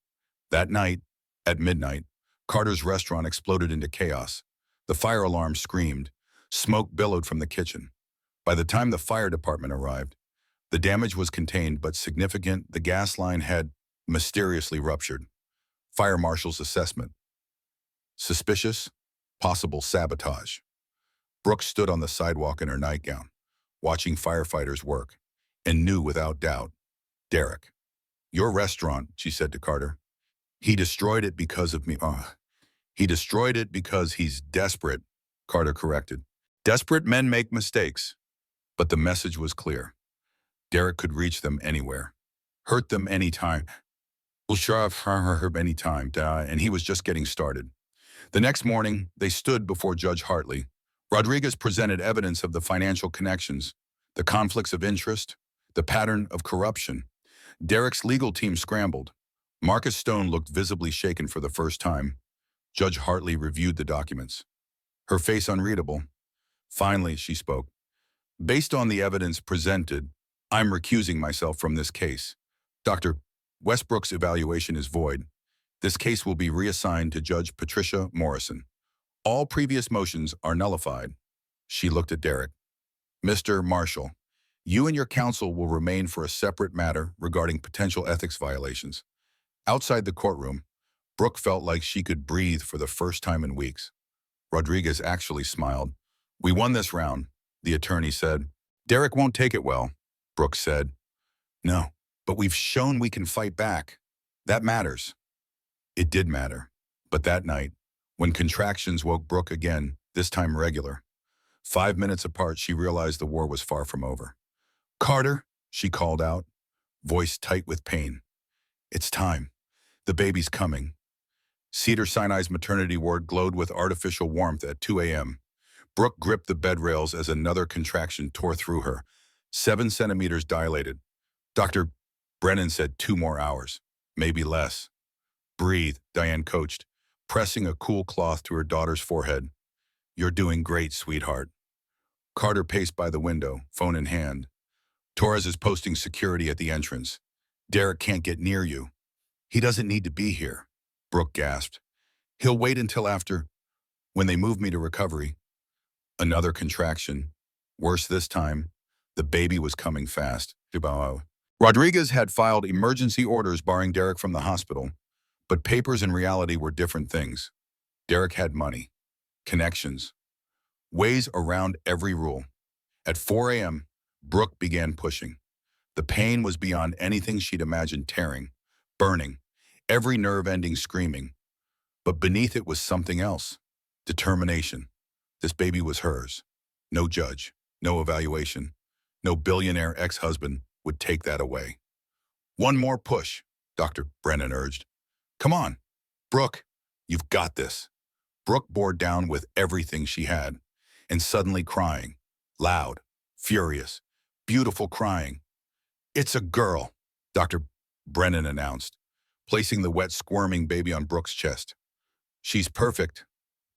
That night, at midnight, Carter's restaurant exploded into chaos. The fire alarm screamed. Smoke billowed from the kitchen. By the time the fire department arrived, the damage was contained but significant. The gas line had mysteriously ruptured. Fire marshal's assessment. Suspicious, possible sabotage. Brooke stood on the sidewalk in her nightgown, watching firefighters work, and knew without doubt, Derek. "Your restaurant," she said to Carter. "He destroyed it because of me." He destroyed it because he's desperate," Carter corrected. "Desperate men make mistakes." But the message was clear. Derek could reach them anywhere, hurt them anytime. Anytime, and he was just getting started. The next morning, they stood before Judge Hartley. Rodriguez presented evidence of the financial connections, the conflicts of interest, the pattern of corruption. Derek's legal team scrambled. Marcus Stone looked visibly shaken for the first time. Judge Hartley reviewed the documents, her face unreadable. Finally, she spoke. "Based on the evidence presented, I'm recusing myself from this case. Dr. Westbrook's evaluation is void. This case will be reassigned to Judge Patricia Morrison. All previous motions are nullified." She looked at Derek. "Mr. Marshall, you and your counsel will remain for a separate matter regarding potential ethics violations." Outside the courtroom, Brooke felt like she could breathe for the first time in weeks. Rodriguez actually smiled. "We won this round," the attorney said. "Derek won't take it well," Brooke said. "No, but we've shown we can fight back. That matters." It did matter. But that night, when contractions woke Brooke again, this time regular, 5 minutes apart, she realized the war was far from over. "Carter," she called out, voice tight with pain. "It's time. The baby's coming." Cedar-Sinai's maternity ward glowed with artificial warmth at 2 a.m. Brooke gripped the bed rails as another contraction tore through her, 7 centimeters dilated. Dr. Brennan said 2 more hours, maybe less. "Breathe," Diane coached, pressing a cool cloth to her daughter's forehead. "You're doing great, sweetheart." Carter paced by the window, phone in hand. "Torres is posting security at the entrance. Derek can't get near you." "He doesn't need to be here," Brooke gasped. "He'll wait until after, when they move me to recovery." Another contraction. Worse this time, the baby was coming fast. Rodriguez had filed emergency orders barring Derek from the hospital, but papers and reality were different things. Derek had money, connections, ways around every rule. At 4 a.m., Brooke began pushing. The pain was beyond anything she'd imagined, tearing, burning, every nerve ending screaming. But beneath it was something else. Determination. This baby was hers. No judge, no evaluation, no billionaire ex-husband would take that away. One more push, Dr. Brennan urged. Come on, Brooke, you've got this. Brooke bore down with everything she had, and suddenly crying, loud, furious, beautiful crying. It's a girl, Dr. Brennan announced, placing the wet, squirming baby on Brooke's chest. She's perfect.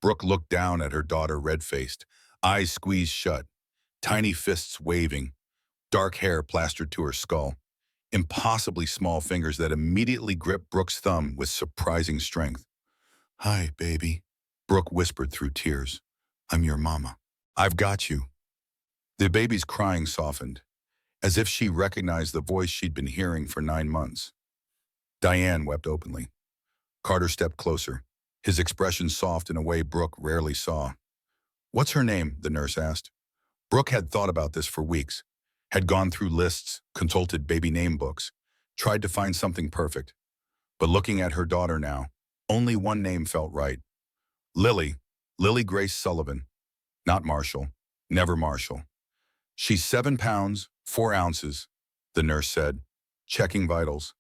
Brooke looked down at her daughter, red-faced, eyes squeezed shut, tiny fists waving, dark hair plastered to her skull, impossibly small fingers that immediately gripped Brooke's thumb with surprising strength. Hi, baby, Brooke whispered through tears. I'm your mama. I've got you. The baby's crying softened, as if she recognized the voice she'd been hearing for 9 months. Diane wept openly. Carter stepped closer, his expression soft in a way Brooke rarely saw. What's her name? The nurse asked. Brooke had thought about this for weeks, had gone through lists, consulted baby name books, tried to find something perfect. But looking at her daughter now, only one name felt right. Lily Grace Sullivan. Not Marshall, never Marshall. She's 7 pounds, 4 ounces, the nurse said, checking vitals.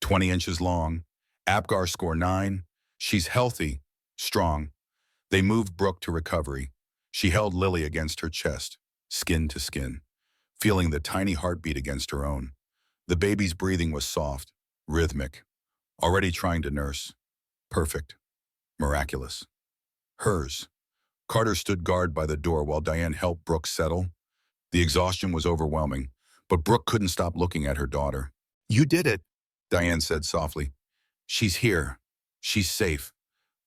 20 inches long, APGAR score 9. She's healthy, strong. They moved Brooke to recovery. She held Lily against her chest, skin to skin, feeling the tiny heartbeat against her own. The baby's breathing was soft, rhythmic, already trying to nurse. Perfect. Miraculous. Hers. Carter stood guard by the door while Diane helped Brooke settle. The exhaustion was overwhelming, but Brooke couldn't stop looking at her daughter. You did it, Diane said softly. She's here. She's safe.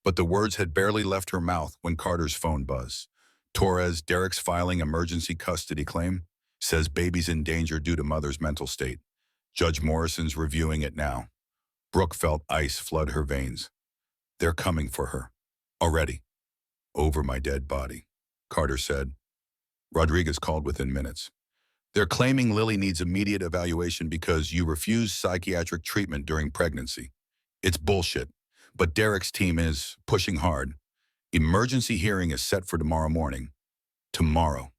But the words had barely left her mouth when Carter's phone buzzed. Torres, Derek's filing emergency custody claim, says baby's in danger due to mother's mental state. Judge Morrison's reviewing it now. Brooke felt ice flood her veins. They're coming for her. Already. Over my dead body, Carter said. Rodriguez called within minutes. They're claiming Lily needs immediate evaluation because you refused psychiatric treatment during pregnancy. It's bullshit, but Derek's team is pushing hard. Emergency hearing is set for tomorrow morning. Tomorrow.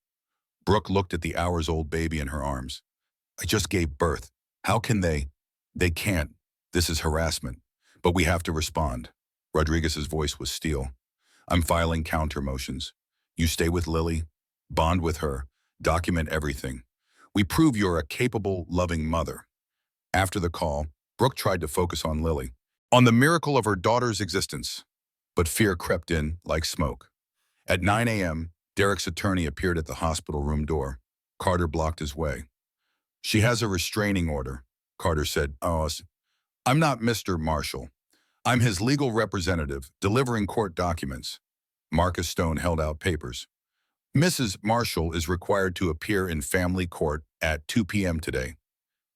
Brooke looked at the hours-old baby in her arms. I just gave birth. How can they? They can't. This is harassment. But we have to respond. Rodriguez's voice was steel. I'm filing counter motions. You stay with Lily, bond with her, document everything. We prove you're a capable, loving mother. After the call, Brooke tried to focus on Lily, on the miracle of her daughter's existence. But fear crept in like smoke. At 9 a.m., Derek's attorney appeared at the hospital room door. Carter blocked his way. She has a restraining order, Carter said. Oh, I'm not Mr. Marshall. I'm his legal representative, delivering court documents. Marcus Stone held out papers. Mrs. Marshall is required to appear in family court at 2 p.m. today.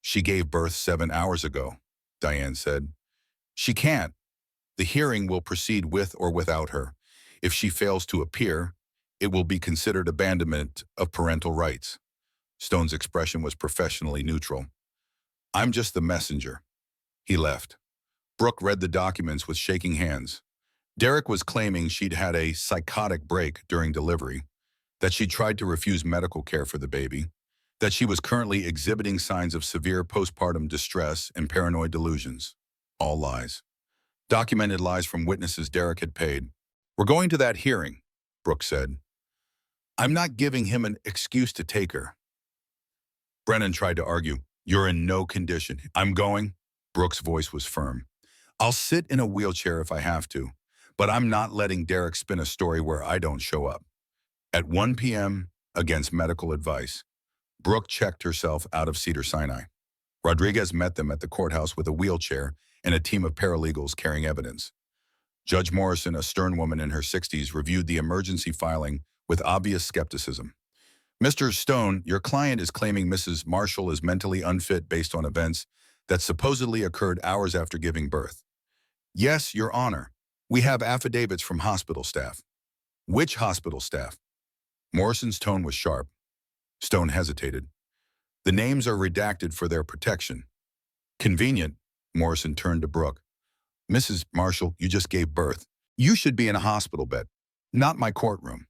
She gave birth 7 hours ago, Diane said. She can't. The hearing will proceed with or without her. If she fails to appear, it will be considered abandonment of parental rights. Stone's expression was professionally neutral. I'm just the messenger. He left. Brooke read the documents with shaking hands. Derek was claiming she'd had a psychotic break during delivery, that she tried to refuse medical care for the baby, that she was currently exhibiting signs of severe postpartum distress and paranoid delusions. All lies. Documented lies from witnesses Derek had paid. We're going to that hearing, Brooke said. I'm not giving him an excuse to take her. Brennan tried to argue. You're in no condition. I'm going. Brooke's voice was firm. I'll sit in a wheelchair if I have to, but I'm not letting Derek spin a story where I don't show up. At 1 p.m., against medical advice, Brooke checked herself out of Cedars-Sinai. Rodriguez met them at the courthouse with a wheelchair and a team of paralegals carrying evidence. Judge Morrison, a stern woman in her 60s, reviewed the emergency filing with obvious skepticism. Mr. Stone, your client is claiming Mrs. Marshall is mentally unfit based on events that supposedly occurred hours after giving birth. Yes, Your Honor. We have affidavits from hospital staff. Which hospital staff? Morrison's tone was sharp. Stone hesitated. The names are redacted for their protection. Convenient. Morrison turned to Brooke. Mrs. Marshall, you just gave birth. You should be in a hospital bed, not my courtroom.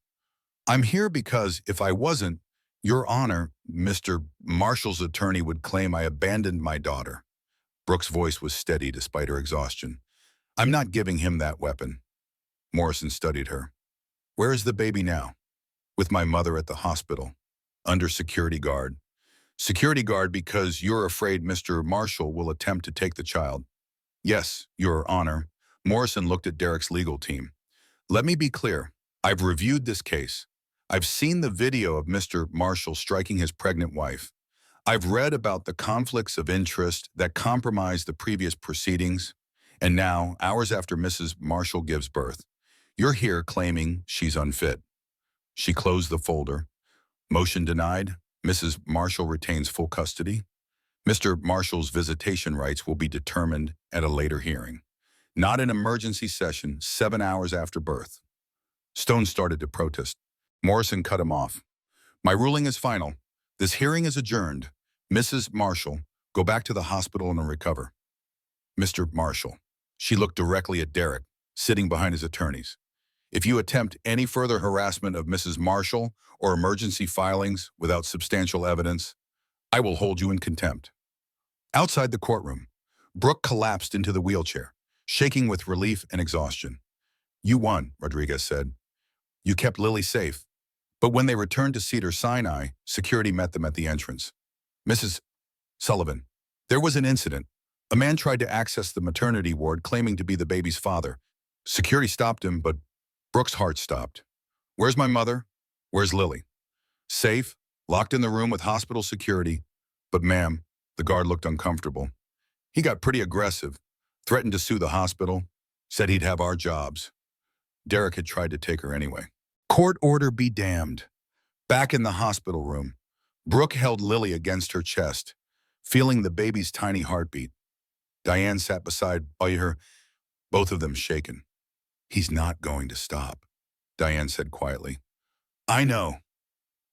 I'm here because if I wasn't, Your Honor, Mr. Marshall's attorney would claim I abandoned my daughter. Brooke's voice was steady despite her exhaustion. I'm not giving him that weapon. Morrison studied her. Where is the baby now? With my mother at the hospital. Under security guard. Security guard because you're afraid Mr. Marshall will attempt to take the child. Yes, Your Honor. Morrison looked at Derek's legal team. Let me be clear. I've reviewed this case. I've seen the video of Mr. Marshall striking his pregnant wife. I've read about the conflicts of interest that compromised the previous proceedings. And now, hours after Mrs. Marshall gives birth, you're here claiming she's unfit. She closed the folder. Motion denied. Mrs. Marshall retains full custody. Mr. Marshall's visitation rights will be determined at a later hearing. Not an emergency session 7 hours after birth. Stone started to protest. Morrison cut him off. My ruling is final. This hearing is adjourned. Mrs. Marshall, go back to the hospital and recover. Mr. Marshall. She looked directly at Derek, sitting behind his attorneys. If you attempt any further harassment of Mrs. Marshall or emergency filings without substantial evidence, I will hold you in contempt. Outside the courtroom, Brooke collapsed into the wheelchair, shaking with relief and exhaustion. You won, Rodriguez said. You kept Lily safe. But when they returned to Cedars-Sinai, security met them at the entrance. Mrs. Sullivan, there was an incident. A man tried to access the maternity ward claiming to be the baby's father. Security stopped him, but Brooke's heart stopped. Where's my mother? Where's Lily? Safe, locked in the room with hospital security. But ma'am, the guard looked uncomfortable. He got pretty aggressive, threatened to sue the hospital, said he'd have our jobs. Derek had tried to take her anyway. Court order be damned. Back in the hospital room, Brooke held Lily against her chest, feeling the baby's tiny heartbeat. Diane sat beside her, both of them shaken. He's not going to stop, Diane said quietly. I know.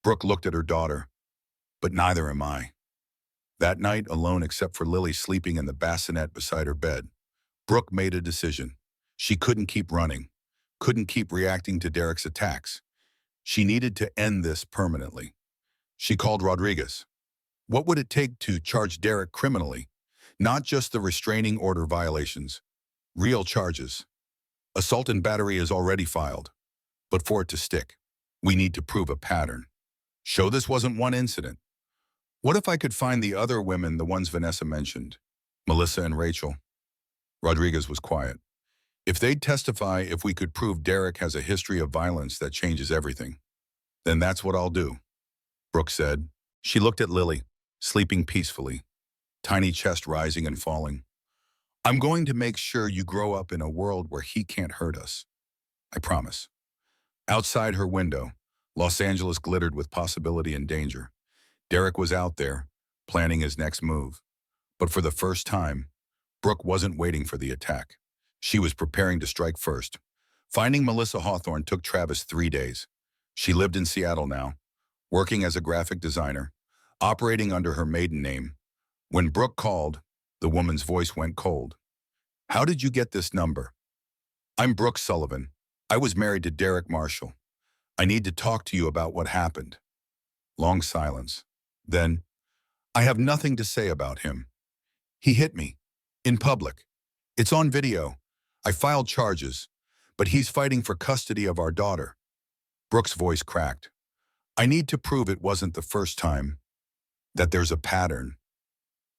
Brooke looked at her daughter, but neither am I. That night, alone except for Lily sleeping in the bassinet beside her bed, Brooke made a decision. She couldn't keep running, couldn't keep reacting to Derek's attacks. She needed to end this permanently. She called Rodriguez. What would it take to charge Derek criminally? Not just the restraining order violations, real charges. Assault and battery is already filed, but for it to stick, we need to prove a pattern. Show this wasn't one incident. What if I could find the other women, the ones Vanessa mentioned? Melissa and Rachel. Rodriguez was quiet. If they'd testify, if we could prove Derek has a history of violence that changes everything, then that's what I'll do, Brooke said. She looked at Lily, sleeping peacefully, tiny chest rising and falling. I'm going to make sure you grow up in a world where he can't hurt us. I promise. Outside her window, Los Angeles glittered with possibility and danger. Derek was out there, planning his next move. But for the first time, Brooke wasn't waiting for the attack. She was preparing to strike first. Finding Melissa Hawthorne took Travis 3 days. She lived in Seattle now, working as a graphic designer, operating under her maiden name. When Brooke called, the woman's voice went cold. How did you get this number? I'm Brooke Sullivan. I was married to Derek Marshall. I need to talk to you about what happened. Long silence. Then, I have nothing to say about him. He hit me. In public. It's on video. I filed charges, but he's fighting for custody of our daughter. Brooke's voice cracked. I need to prove it wasn't the first time, that there's a pattern.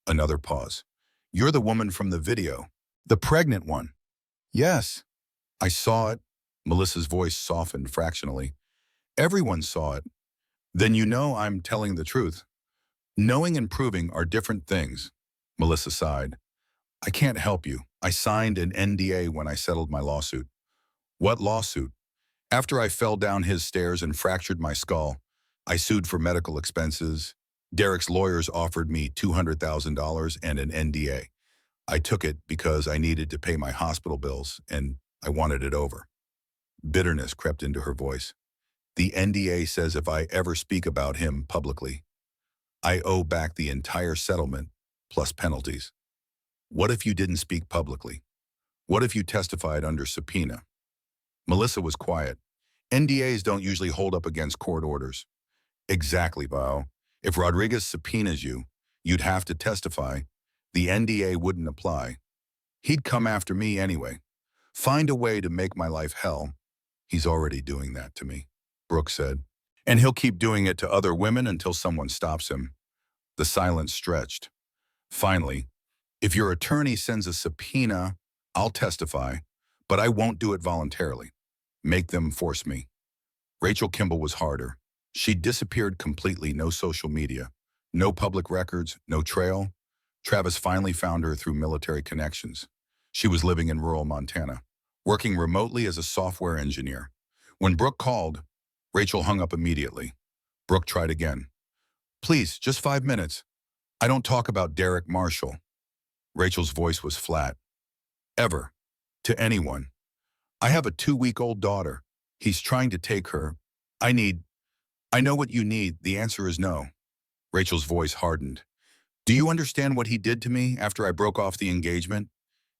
Another pause. You're the woman from the video, the pregnant one. Yes, I saw it. Melissa's voice softened fractionally. Everyone saw it. Then you know I'm telling the truth. Knowing and proving are different things. Melissa sighed. I can't help you. I signed an NDA when I settled my lawsuit. What lawsuit? After I fell down his stairs and fractured my skull, I sued for medical expenses. Derek's lawyers offered me $200,000 and an NDA. I took it because I needed to pay my hospital bills and I wanted it over. Bitterness crept into her voice. The NDA says if I ever speak about him publicly, I owe back the entire settlement plus penalties. What if you didn't speak publicly? What if you testified under subpoena? Melissa was quiet. NDAs don't usually hold up against court orders. Exactly, Bao. If Rodriguez subpoenas you, you'd have to testify. The NDA wouldn't apply. He'd come after me anyway. Find a way to make my life hell. He's already doing that to me, Brooke said. And he'll keep doing it to other women until someone stops him. The silence stretched. Finally, if your attorney sends a subpoena, I'll testify, but I won't do it voluntarily. Make them force me. Rachel Kimball was harder. She disappeared completely, no social media, no public records, no trail. Travis finally found her through military connections. She was living in rural Montana, working remotely as a software engineer. When Brooke called, Rachel hung up immediately. Brooke tried again. Please, just 5 minutes. I don't talk about Derek Marshall. Rachel's voice was flat. Ever. To anyone. I have a 2-week-old daughter. He's trying to take her. I know what you need. The answer is no. Rachel's voice hardened. Do you understand what he did to me after I broke off the engagement?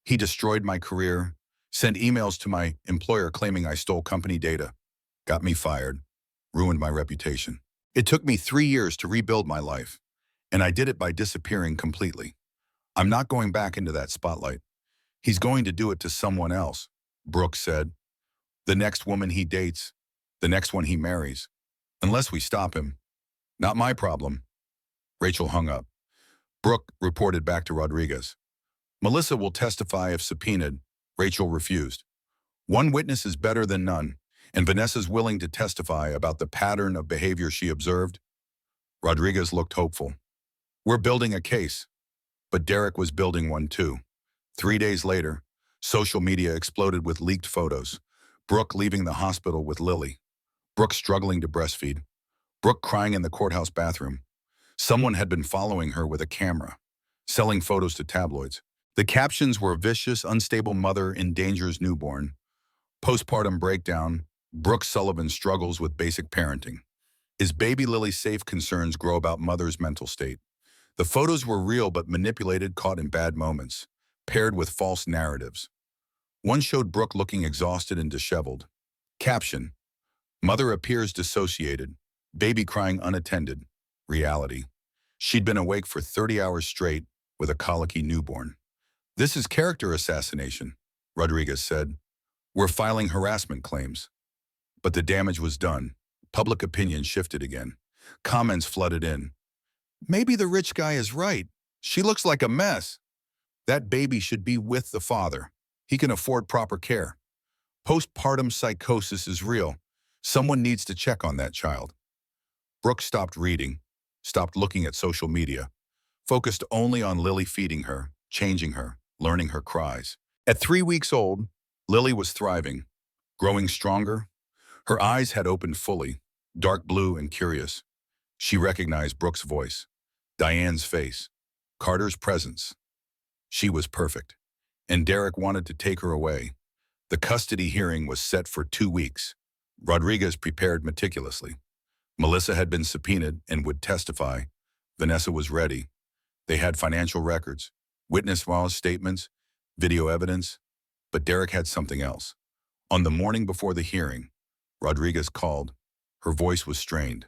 He destroyed my career, sent emails to my employer claiming I stole company data, got me fired, ruined my reputation. It took me 3 years to rebuild my life, and I did it by disappearing completely. I'm not going back into that spotlight. He's going to do it to someone else, Brooke said. The next woman he dates, the next one he marries. Unless we stop him. Not my problem. Rachel hung up. Brooke reported back to Rodriguez. Melissa will testify if subpoenaed. Rachel refused. One witness is better than none, and Vanessa's willing to testify about the pattern of behavior she observed. Rodriguez looked hopeful. We're building a case. But Derek was building one too. 3 days later, social media exploded with leaked photos. Brooke leaving the hospital with Lily. Brooke struggling to breastfeed. Brooke crying in the courthouse bathroom. Someone had been following her with a camera, selling photos to tabloids. The captions were vicious, unstable mother endangers newborn. Postpartum breakdown. Brooke Sullivan struggles with basic parenting. Is baby Lily safe? Concerns grow about mother's mental state. The photos were real but manipulated, caught in bad moments, paired with false narratives. One showed Brooke looking exhausted and disheveled. Caption: Mother appears dissociated, baby crying unattended. Reality: she'd been awake for 30 hours straight with a colicky newborn. This is character assassination, Rodriguez said. We're filing harassment claims. But the damage was done. Public opinion shifted again. Comments flooded in. Maybe the rich guy is right. She looks like a mess. That baby should be with the father. He can afford proper care. Postpartum psychosis is real. Someone needs to check on that child. Brooke stopped reading, stopped looking at social media, focused only on Lily feeding her, changing her, learning her cries. At 3 weeks old, Lily was thriving, growing stronger. Her eyes had opened fully, dark blue and curious. She recognized Brooke's voice, Diane's face, Carter's presence. She was perfect, and Derek wanted to take her away. The custody hearing was set for 2 weeks. Rodriguez prepared meticulously. Melissa had been subpoenaed and would testify. Vanessa was ready. They had financial records, witness statements, video evidence, but Derek had something else. On the morning before the hearing, Rodriguez called. Her voice was strained.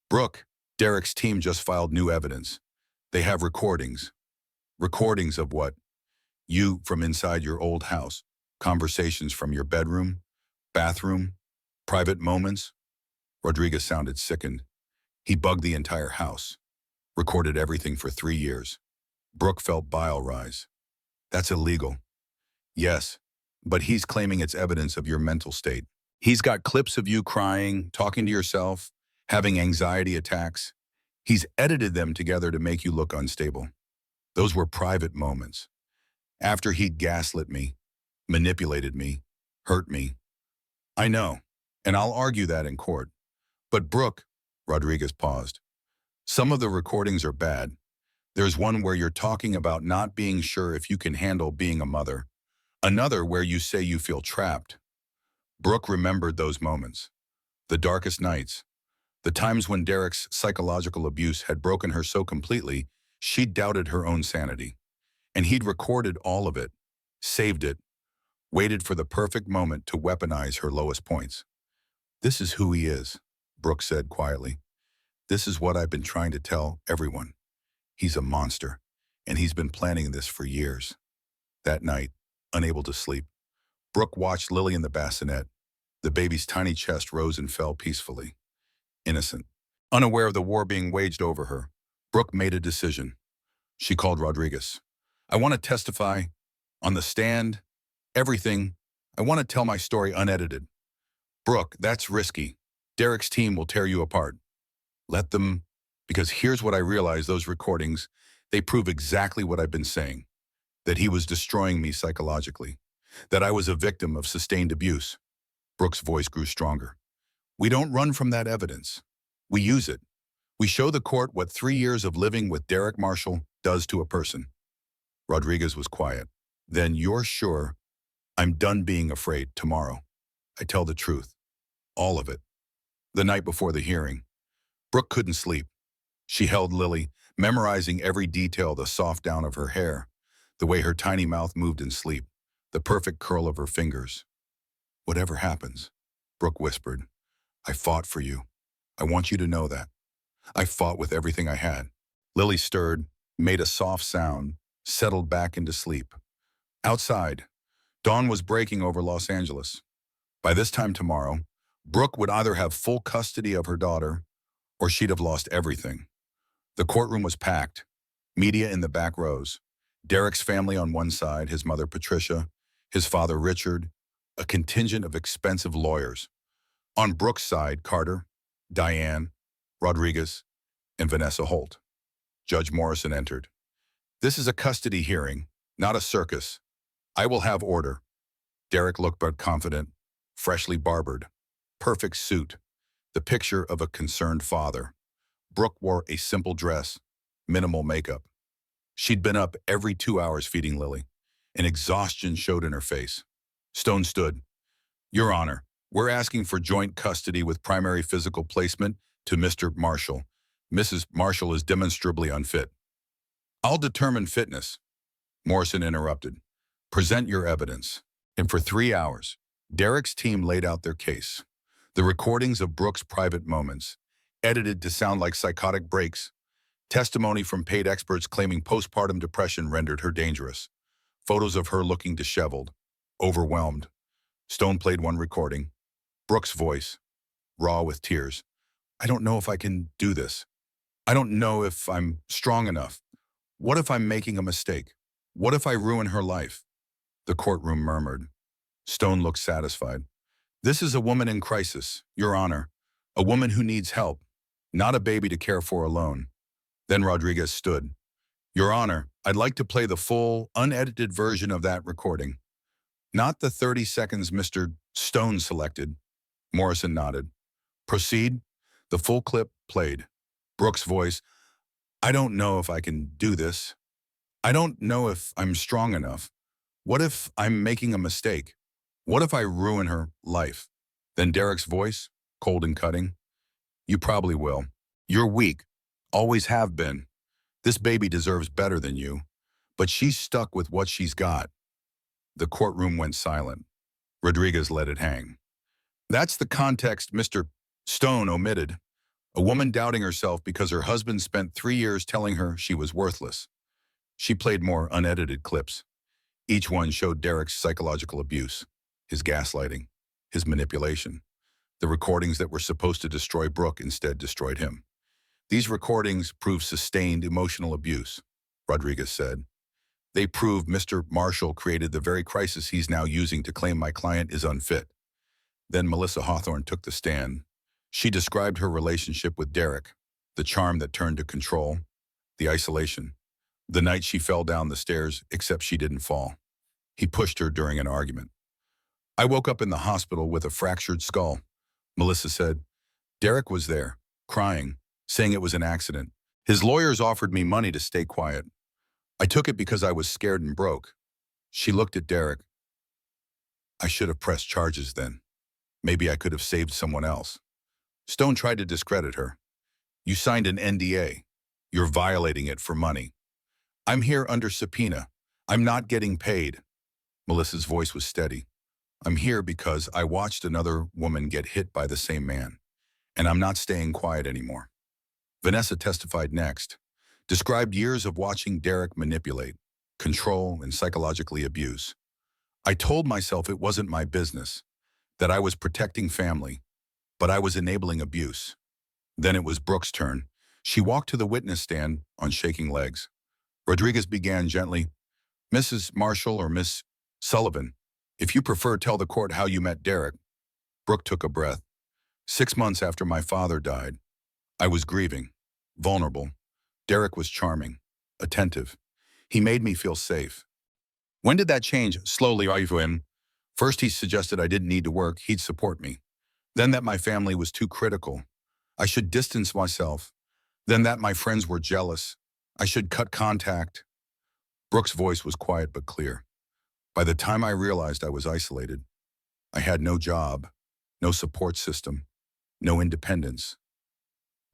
Brooke, Derek's team just filed new evidence. They have recordings. Recordings of what? You from inside your old house. Conversations from your bedroom, bathroom, private moments. Rodriguez sounded sickened. He bugged the entire house. Recorded everything for 3 years. Brooke felt bile rise. That's illegal. Yes, but he's claiming it's evidence of your mental state. He's got clips of you crying, talking to yourself, having anxiety attacks. He's edited them together to make you look unstable. Those were private moments. After he'd gaslit me, manipulated me, hurt me. I know, and I'll argue that in court. But Brooke, Rodriguez paused. Some of the recordings are bad. There's one where you're talking about not being sure if you can handle being a mother. Another where you say you feel trapped. Brooke remembered those moments. The darkest nights. The times when Derek's psychological abuse had broken her so completely, she doubted her own sanity. And he'd recorded all of it, saved it, waited for the perfect moment to weaponize her lowest points. "This is who he is," Brooke said quietly. "This is what I've been trying to tell everyone. He's a monster, and he's been planning this for years." That night, unable to sleep, Brooke watched Lily in the bassinet. The baby's tiny chest rose and fell peacefully. Innocent. Unaware of the war being waged over her, Brooke made a decision. She called Rodriguez. "I want to testify on the stand, everything. I want to tell my story unedited." "Brooke, that's risky. Derek's team will tear you apart." "Let them, because here's what I realized, those recordings, they prove exactly what I've been saying, that he was destroying me psychologically, that I was a victim of sustained abuse." Brooke's voice grew stronger. "We don't run from that evidence. We use it. We show the court what 3 years of living with Derek Marshall does to a person." Rodriguez was quiet. "Then you're sure?" "I'm done being afraid tomorrow. I tell the truth. All of it." The night before the hearing, Brooke couldn't sleep. She held Lily, memorizing every detail, the soft down of her hair, the way her tiny mouth moved in sleep, the perfect curl of her fingers. "Whatever happens," Brooke whispered, "I fought for you. I want you to know that. I fought with everything I had." Lily stirred, made a soft sound, settled back into sleep. Outside, dawn was breaking over Los Angeles. By this time tomorrow, Brooke would either have full custody of her daughter or she'd have lost everything. The courtroom was packed, media in the back rows, Derek's family on one side, his mother Patricia, his father Richard, a contingent of expensive lawyers. On Brooke's side, Carter, Diane, Rodriguez, and Vanessa Holt. Judge Morrison entered. "This is a custody hearing, not a circus. I will have order." Derek looked but confident, freshly barbered, perfect suit, the picture of a concerned father. Brooke wore a simple dress, minimal makeup. She'd been up every 2 hours feeding Lily, and exhaustion showed in her face. Stone stood. "Your Honor, we're asking for joint custody with primary physical placement to Mr. Marshall. Mrs. Marshall is demonstrably unfit." "I'll determine fitness," Morrison interrupted. "Present your evidence." And for 3 hours, Derek's team laid out their case. The recordings of Brooke's private moments, edited to sound like psychotic breaks, testimony from paid experts claiming postpartum depression rendered her dangerous, photos of her looking disheveled, overwhelmed. Stone played one recording. Brooke's voice, raw with tears. "I don't know if I can do this. I don't know if I'm strong enough. What if I'm making a mistake? What if I ruin her life?" The courtroom murmured. Stone looked satisfied. "This is a woman in crisis, Your Honor. A woman who needs help, not a baby to care for alone." Then Rodriguez stood. "Your Honor, I'd like to play the full, unedited version of that recording. Not the 30 seconds Mr. Stone selected." Morrison nodded. "Proceed." The full clip played. Brooke's voice, "I don't know if I can do this. I don't know if I'm strong enough. What if I'm making a mistake? What if I ruin her life?" Then Derek's voice, cold and cutting, "You probably will. You're weak. Always have been. This baby deserves better than you. But she's stuck with what she's got." The courtroom went silent. Rodriguez let it hang. "That's the context Mr. Stone omitted. A woman doubting herself because her husband spent 3 years telling her she was worthless." She played more unedited clips. Each one showed Derek's psychological abuse, his gaslighting, his manipulation. The recordings that were supposed to destroy Brooke instead destroyed him. "These recordings prove sustained emotional abuse," Rodriguez said. "They prove Mr. Marshall created the very crisis he's now using to claim my client is unfit." Then Melissa Hawthorne took the stand. She described her relationship with Derek, the charm that turned to control, the isolation, the night she fell down the stairs, except she didn't fall. He pushed her during an argument. "I woke up in the hospital with a fractured skull," Melissa said. "Derek was there, crying, saying it was an accident. His lawyers offered me money to stay quiet. I took it because I was scared and broke. She looked at Derek. I should have pressed charges then. Maybe I could have saved someone else. Stone tried to discredit her. You signed an NDA. You're violating it for money. I'm here under subpoena. I'm not getting paid. Melissa's voice was steady. I'm here because I watched another woman get hit by the same man, and I'm not staying quiet anymore. Vanessa testified next, described years of watching Derek manipulate, control, and psychologically abuse. I told myself it wasn't my business, that I was protecting family, but I was enabling abuse. Then it was Brooke's turn. She walked to the witness stand on shaking legs. Rodriguez began gently, Mrs. Marshall or Miss Sullivan, if you prefer, tell the court how you met Derek. Brooke took a breath. 6 months after my father died, I was grieving, vulnerable. Derek was charming, attentive. He made me feel safe. When did that change? Slowly, Ivan. First, he suggested I didn't need to work, he'd support me. Then that my family was too critical. I should distance myself. Then that my friends were jealous. I should cut contact. Brooke's voice was quiet but clear. By the time I realized I was isolated, I had no job, no support system, no independence.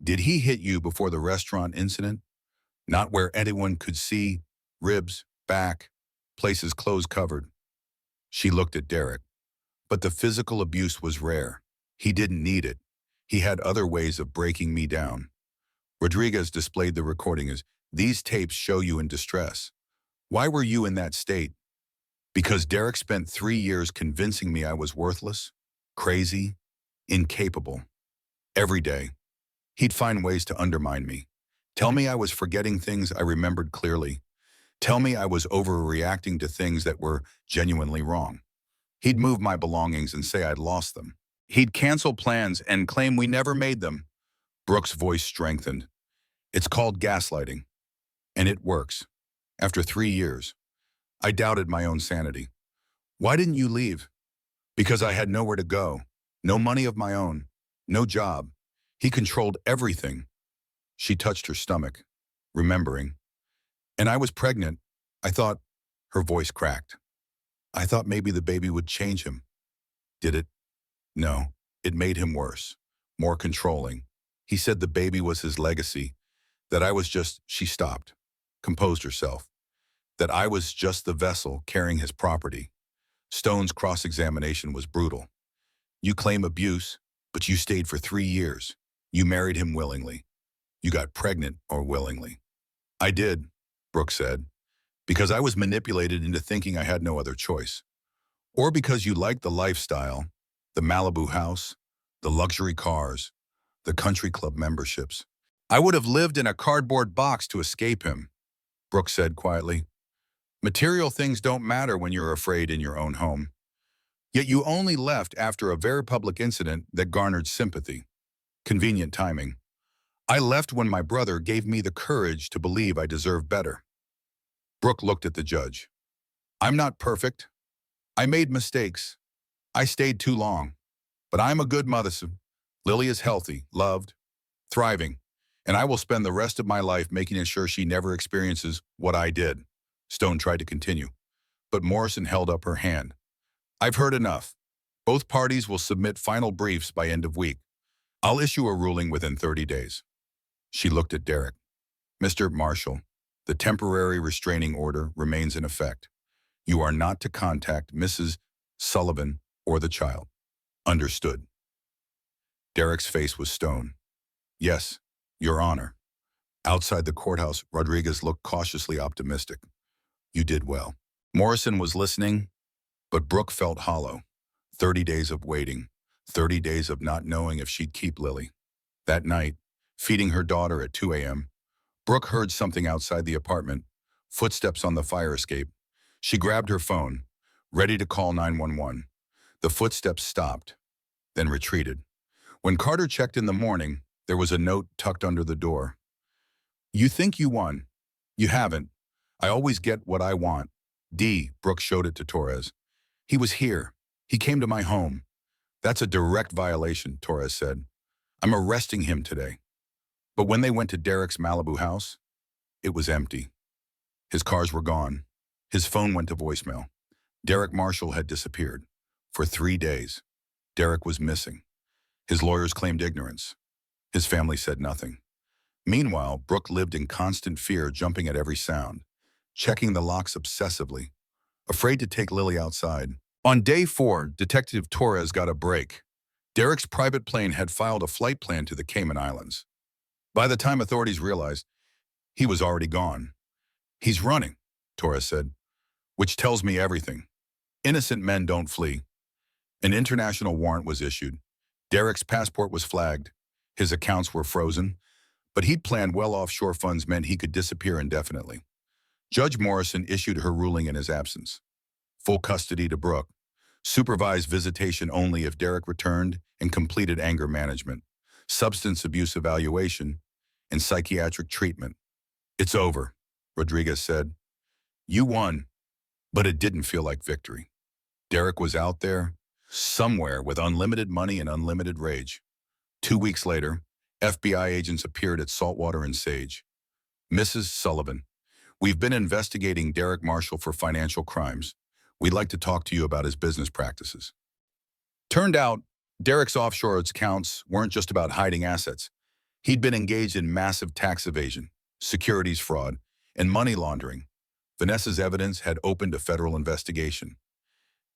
Did he hit you before the restaurant incident? Not where anyone could see, ribs, back, places clothes covered. She looked at Derek. But the physical abuse was rare. He didn't need it. He had other ways of breaking me down. Rodriguez displayed the recording as, these tapes show you in distress. Why were you in that state? Because Derek spent 3 years convincing me I was worthless, crazy, incapable. Every day, he'd find ways to undermine me. Tell me I was forgetting things I remembered clearly. Tell me I was overreacting to things that were genuinely wrong. He'd move my belongings and say I'd lost them. He'd cancel plans and claim we never made them. Brooke's voice strengthened. It's called gaslighting. And it works. After 3 years, I doubted my own sanity. Why didn't you leave? Because I had nowhere to go. No money of my own. No job. He controlled everything. She touched her stomach, remembering. And I was pregnant. I thought, her voice cracked. I thought maybe the baby would change him. Did it? No, it made him worse, more controlling. He said the baby was his legacy, that I was just, she stopped, composed herself, that I was just the vessel carrying his property. Stone's cross-examination was brutal. You claim abuse, but you stayed for 3 years. You married him willingly. You got pregnant or willingly. I did, Brooke said, because I was manipulated into thinking I had no other choice. Or because you liked the lifestyle, the Malibu house, the luxury cars, the country club memberships. I would have lived in a cardboard box to escape him, Brooke said quietly. Material things don't matter when you're afraid in your own home. Yet you only left after a very public incident that garnered sympathy. Convenient timing. I left when my brother gave me the courage to believe I deserved better. Brooke looked at the judge. I'm not perfect. I made mistakes. I stayed too long. But I'm a good mother. Lily is healthy, loved, thriving, and I will spend the rest of my life making sure she never experiences what I did. Stone tried to continue, but Morrison held up her hand. I've heard enough. Both parties will submit final briefs by end of week. I'll issue a ruling within 30 days. She looked at Derek. Mr. Marshall, the temporary restraining order remains in effect. You are not to contact Mrs. Sullivan or the child. Understood. Derek's face was stone. Yes, Your Honor. Outside the courthouse, Rodriguez looked cautiously optimistic. You did well. Morrison was listening, but Brooke felt hollow. 30 days of waiting, 30 days of not knowing if she'd keep Lily. That night, feeding her daughter at 2 a.m., Brooke heard something outside the apartment, footsteps on the fire escape. She grabbed her phone, ready to call 911. The footsteps stopped, then retreated. When Carter checked in the morning, there was a note tucked under the door. You think you won. You haven't. I always get what I want. D. Brooke showed it to Torres. He was here. He came to my home. That's a direct violation, Torres said. I'm arresting him today. But when they went to Derek's Malibu house, it was empty. His cars were gone. His phone went to voicemail. Derek Marshall had disappeared. For 3 days, Derek was missing. His lawyers claimed ignorance. His family said nothing. Meanwhile, Brooke lived in constant fear, jumping at every sound, checking the locks obsessively, afraid to take Lily outside. On day 4, Detective Torres got a break. Derek's private plane had filed a flight plan to the Cayman Islands. By the time authorities realized, he was already gone. "He's running," Torres said, "which tells me everything. Innocent men don't flee." An international warrant was issued. Derek's passport was flagged. His accounts were frozen, but he'd planned well. Offshore funds meant he could disappear indefinitely. Judge Morrison issued her ruling in his absence. Full custody to Brooke. Supervised visitation only if Derek returned, and completed anger management, substance abuse evaluation, and psychiatric treatment. "It's over," Rodriguez said. "You won," but it didn't feel like victory. Derek was out there, somewhere, with unlimited money and unlimited rage. 2 weeks later, FBI agents appeared at Saltwater and Sage. "Mrs. Sullivan, we've been investigating Derek Marshall for financial crimes. We'd like to talk to you about his business practices." Turned out, Derek's offshore accounts weren't just about hiding assets. He'd been engaged in massive tax evasion, securities fraud, and money laundering. Vanessa's evidence had opened a federal investigation.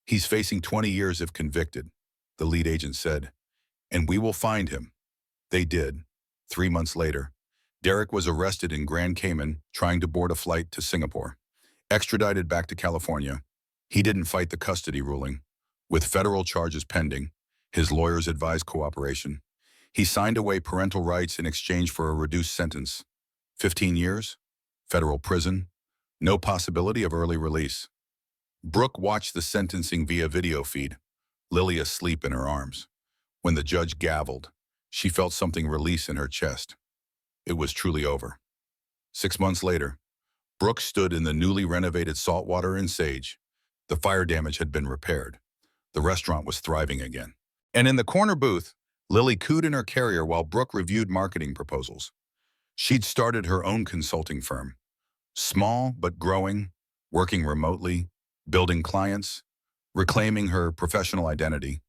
"He's facing 20 years if convicted," the lead agent said, "and we will find him." They did. 3 months later, Derek was arrested in Grand Cayman trying to board a flight to Singapore. Extradited back to California, he didn't fight the custody ruling. With federal charges pending, his lawyers advised cooperation. He signed away parental rights in exchange for a reduced sentence. 15 years, federal prison, no possibility of early release. Brooke watched the sentencing via video feed, Lily asleep in her arms. When the judge gavelled, she felt something release in her chest. It was truly over. 6 months later, Brooke stood in the newly renovated Saltwater and Sage. The fire damage had been repaired. The restaurant was thriving again. And in the corner booth, Lily cooed in her carrier while Brooke reviewed marketing proposals. She'd started her own consulting firm. Small but growing, working remotely, building clients, reclaiming her professional identity.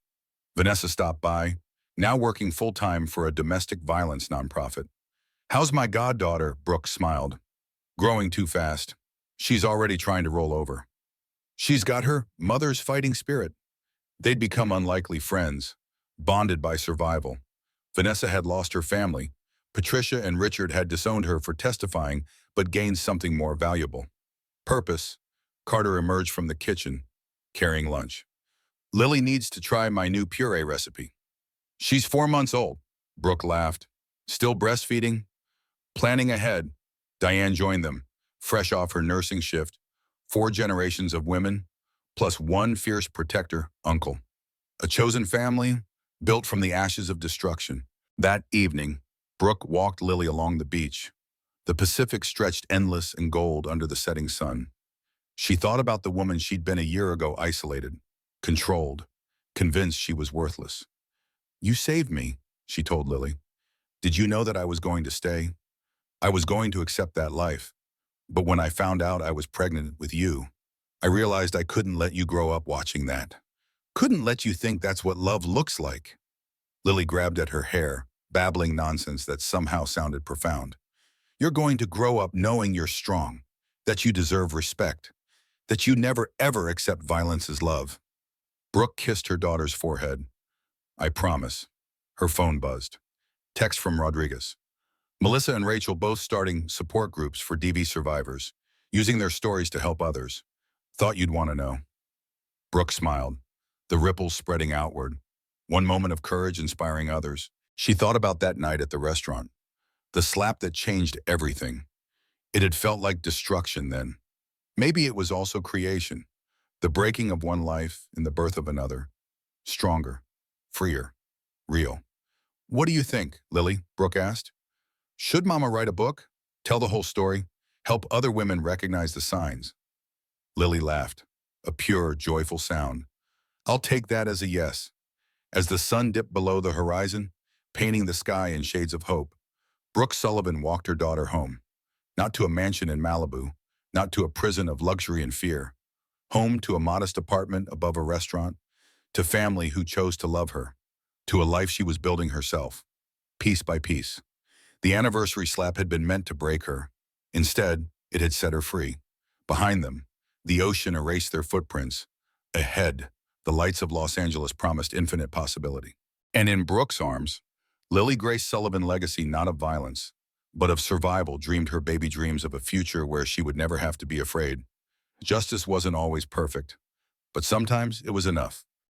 Vanessa stopped by, now working full-time for a domestic violence nonprofit. "How's my goddaughter?" Brooke smiled. "Growing too fast. She's already trying to roll over. She's got her mother's fighting spirit." They'd become unlikely friends, bonded by survival. Vanessa had lost her family. Patricia and Richard had disowned her for testifying, but gained something more valuable. Purpose. Carter emerged from the kitchen, carrying lunch. "Lily needs to try my new puree recipe." "She's 4 months old," Brooke laughed. "Still breastfeeding?" Planning ahead, Diane joined them, fresh off her nursing shift. 4 generations of women, plus one fierce protector, uncle. A chosen family, built from the ashes of destruction. That evening, Brooke walked Lily along the beach. The Pacific stretched endless and gold under the setting sun. She thought about the woman she'd been a year ago, isolated, controlled, convinced she was worthless. "You saved me," she told Lily. "Did you know that I was going to stay? I was going to accept that life. But when I found out I was pregnant with you, I realized I couldn't let you grow up watching that. Couldn't let you think that's what love looks like." Lily grabbed at her hair, babbling nonsense that somehow sounded profound. "You're going to grow up knowing you're strong, that you deserve respect, that you never ever accept violence as love." Brooke kissed her daughter's forehead. "I promise." Her phone buzzed. Text from Rodriguez. "Melissa and Rachel both starting support groups for DV survivors, using their stories to help others. Thought you'd want to know." Brooke smiled, the ripples spreading outward. One moment of courage inspiring others. She thought about that night at the restaurant. The slap that changed everything. It had felt like destruction then. Maybe it was also creation. The breaking of one life and the birth of another. Stronger, freer, real. "What do you think, Lily?" Brooke asked. "Should Mama write a book? Tell the whole story? Help other women recognize the signs?" Lily laughed, a pure, joyful sound. "I'll take that as a yes." As the sun dipped below the horizon, painting the sky in shades of hope, Brooke Sullivan walked her daughter home, not to a mansion in Malibu, not to a prison of luxury and fear, home to a modest apartment above a restaurant, to family who chose to love her, to a life she was building herself, piece by piece. The anniversary slap had been meant to break her. Instead, it had set her free. Behind them, the ocean erased their footprints. Ahead, the lights of Los Angeles promised infinite possibility. And in Brooke's arms, Lily Grace Sullivan legacy not of violence, but of survival dreamed her baby dreams of a future where she would never have to be afraid. Justice wasn't always perfect, but sometimes it was enough.